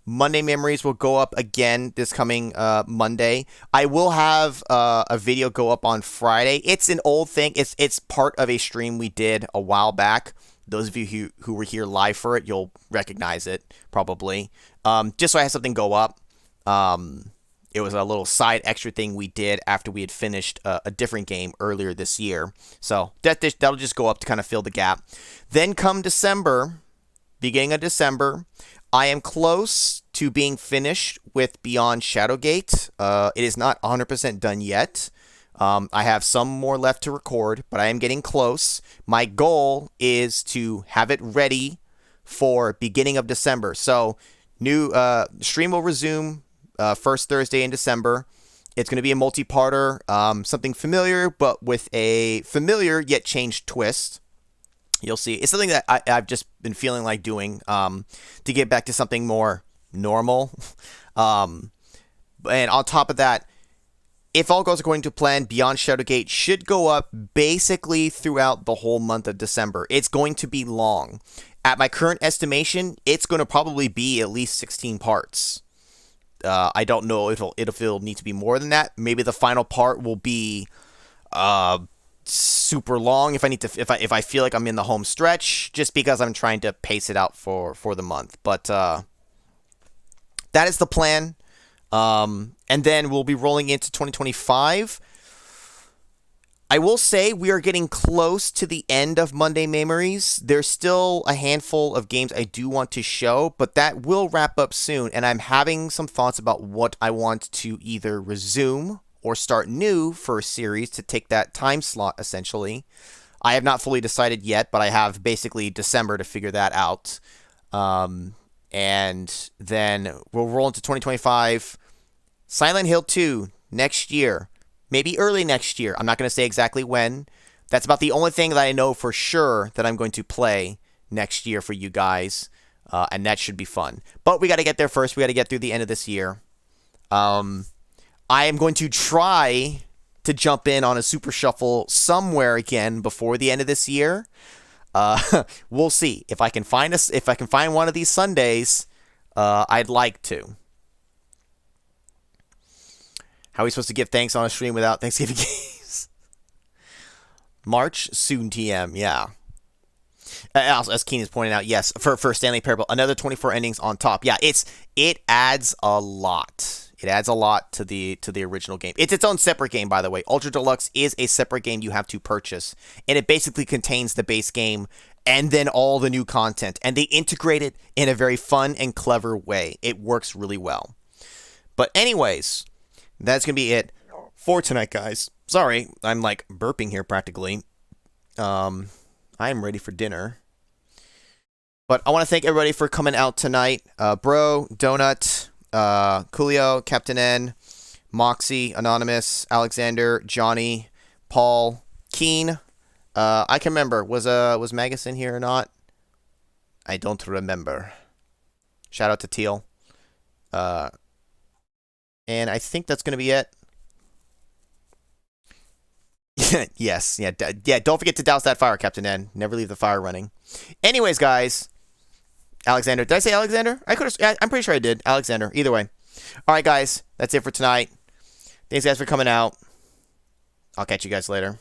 Monday Memories will go up again this coming Monday. I will have a video go up on Friday. It's an old thing. It's part of a stream we did a while back. Those of you who were here live for it, you'll recognize it probably. Just so I have something go up. It was a little side extra thing we did after we had finished a different game earlier this year. So that'll just go up to kind of fill the gap. Then come December, beginning of December, I am close to being finished with Beyond Shadowgate. It is not 100% done yet. I have some more left to record, but I am getting close. My goal is to have it ready for beginning of December. So new stream will resume first Thursday in December. It's going to be a multi-parter, something familiar, but with a familiar yet changed twist. You'll see. It's something that I've just been feeling like doing to get back to something more normal. And on top of that, if all goes according to plan, Beyond Shadowgate should go up basically throughout the whole month of December. It's going to be long. At my current estimation, it's going to probably be at least 16 parts. I don't know if it'll need to be more than that. Maybe the final part will be super long if I feel like I'm in the home stretch, just because I'm trying to pace it out for the month. But that is the plan. And then we'll be rolling into 2025. I will say we are getting close to the end of Monday Memories. There's still a handful of games I do want to show, but that will wrap up soon. And I'm having some thoughts about what I want to either resume or start new for a series to take that time slot, essentially. I have not fully decided yet, but I have basically December to figure that out. And then we'll roll into 2025. Silent Hill 2 next year. Maybe early next year. I'm not going to say exactly when. That's about the only thing that I know for sure that I'm going to play next year for you guys. And that should be fun. But we got to get there first. We got to get through the end of this year. I am going to try to jump in on a Super Shuffle somewhere again before the end of this year. We'll see. If I can find one of these Sundays, I'd like to. How are we supposed to give thanks on a stream without Thanksgiving games? March? Soon, TM, yeah. Also, as Keen is pointing out, yes, for Stanley Parable, another 24 endings on top. Yeah, it adds a lot. It adds a lot to the original game. It's its own separate game, by the way. Ultra Deluxe is a separate game you have to purchase. And it basically contains the base game and then all the new content. And they integrate it in a very fun and clever way. It works really well. But anyways, that's going to be it for tonight, guys. Sorry, I'm like burping here practically. I am ready for dinner. But I want to thank everybody for coming out tonight. Bro, Donut, Coolio, Captain N, Moxie, Anonymous, Alexander, Johnny, Paul, Keen. I can remember. Was Magus in here or not? I don't remember. Shout out to Teal. And I think that's going to be it. Yes. Yeah. Don't forget to douse that fire, Captain N. Never leave the fire running. Anyways, guys. Alexander. Did I say Alexander? I'm pretty sure I did. Alexander. Either way. All right, guys. That's it for tonight. Thanks, guys, for coming out. I'll catch you guys later.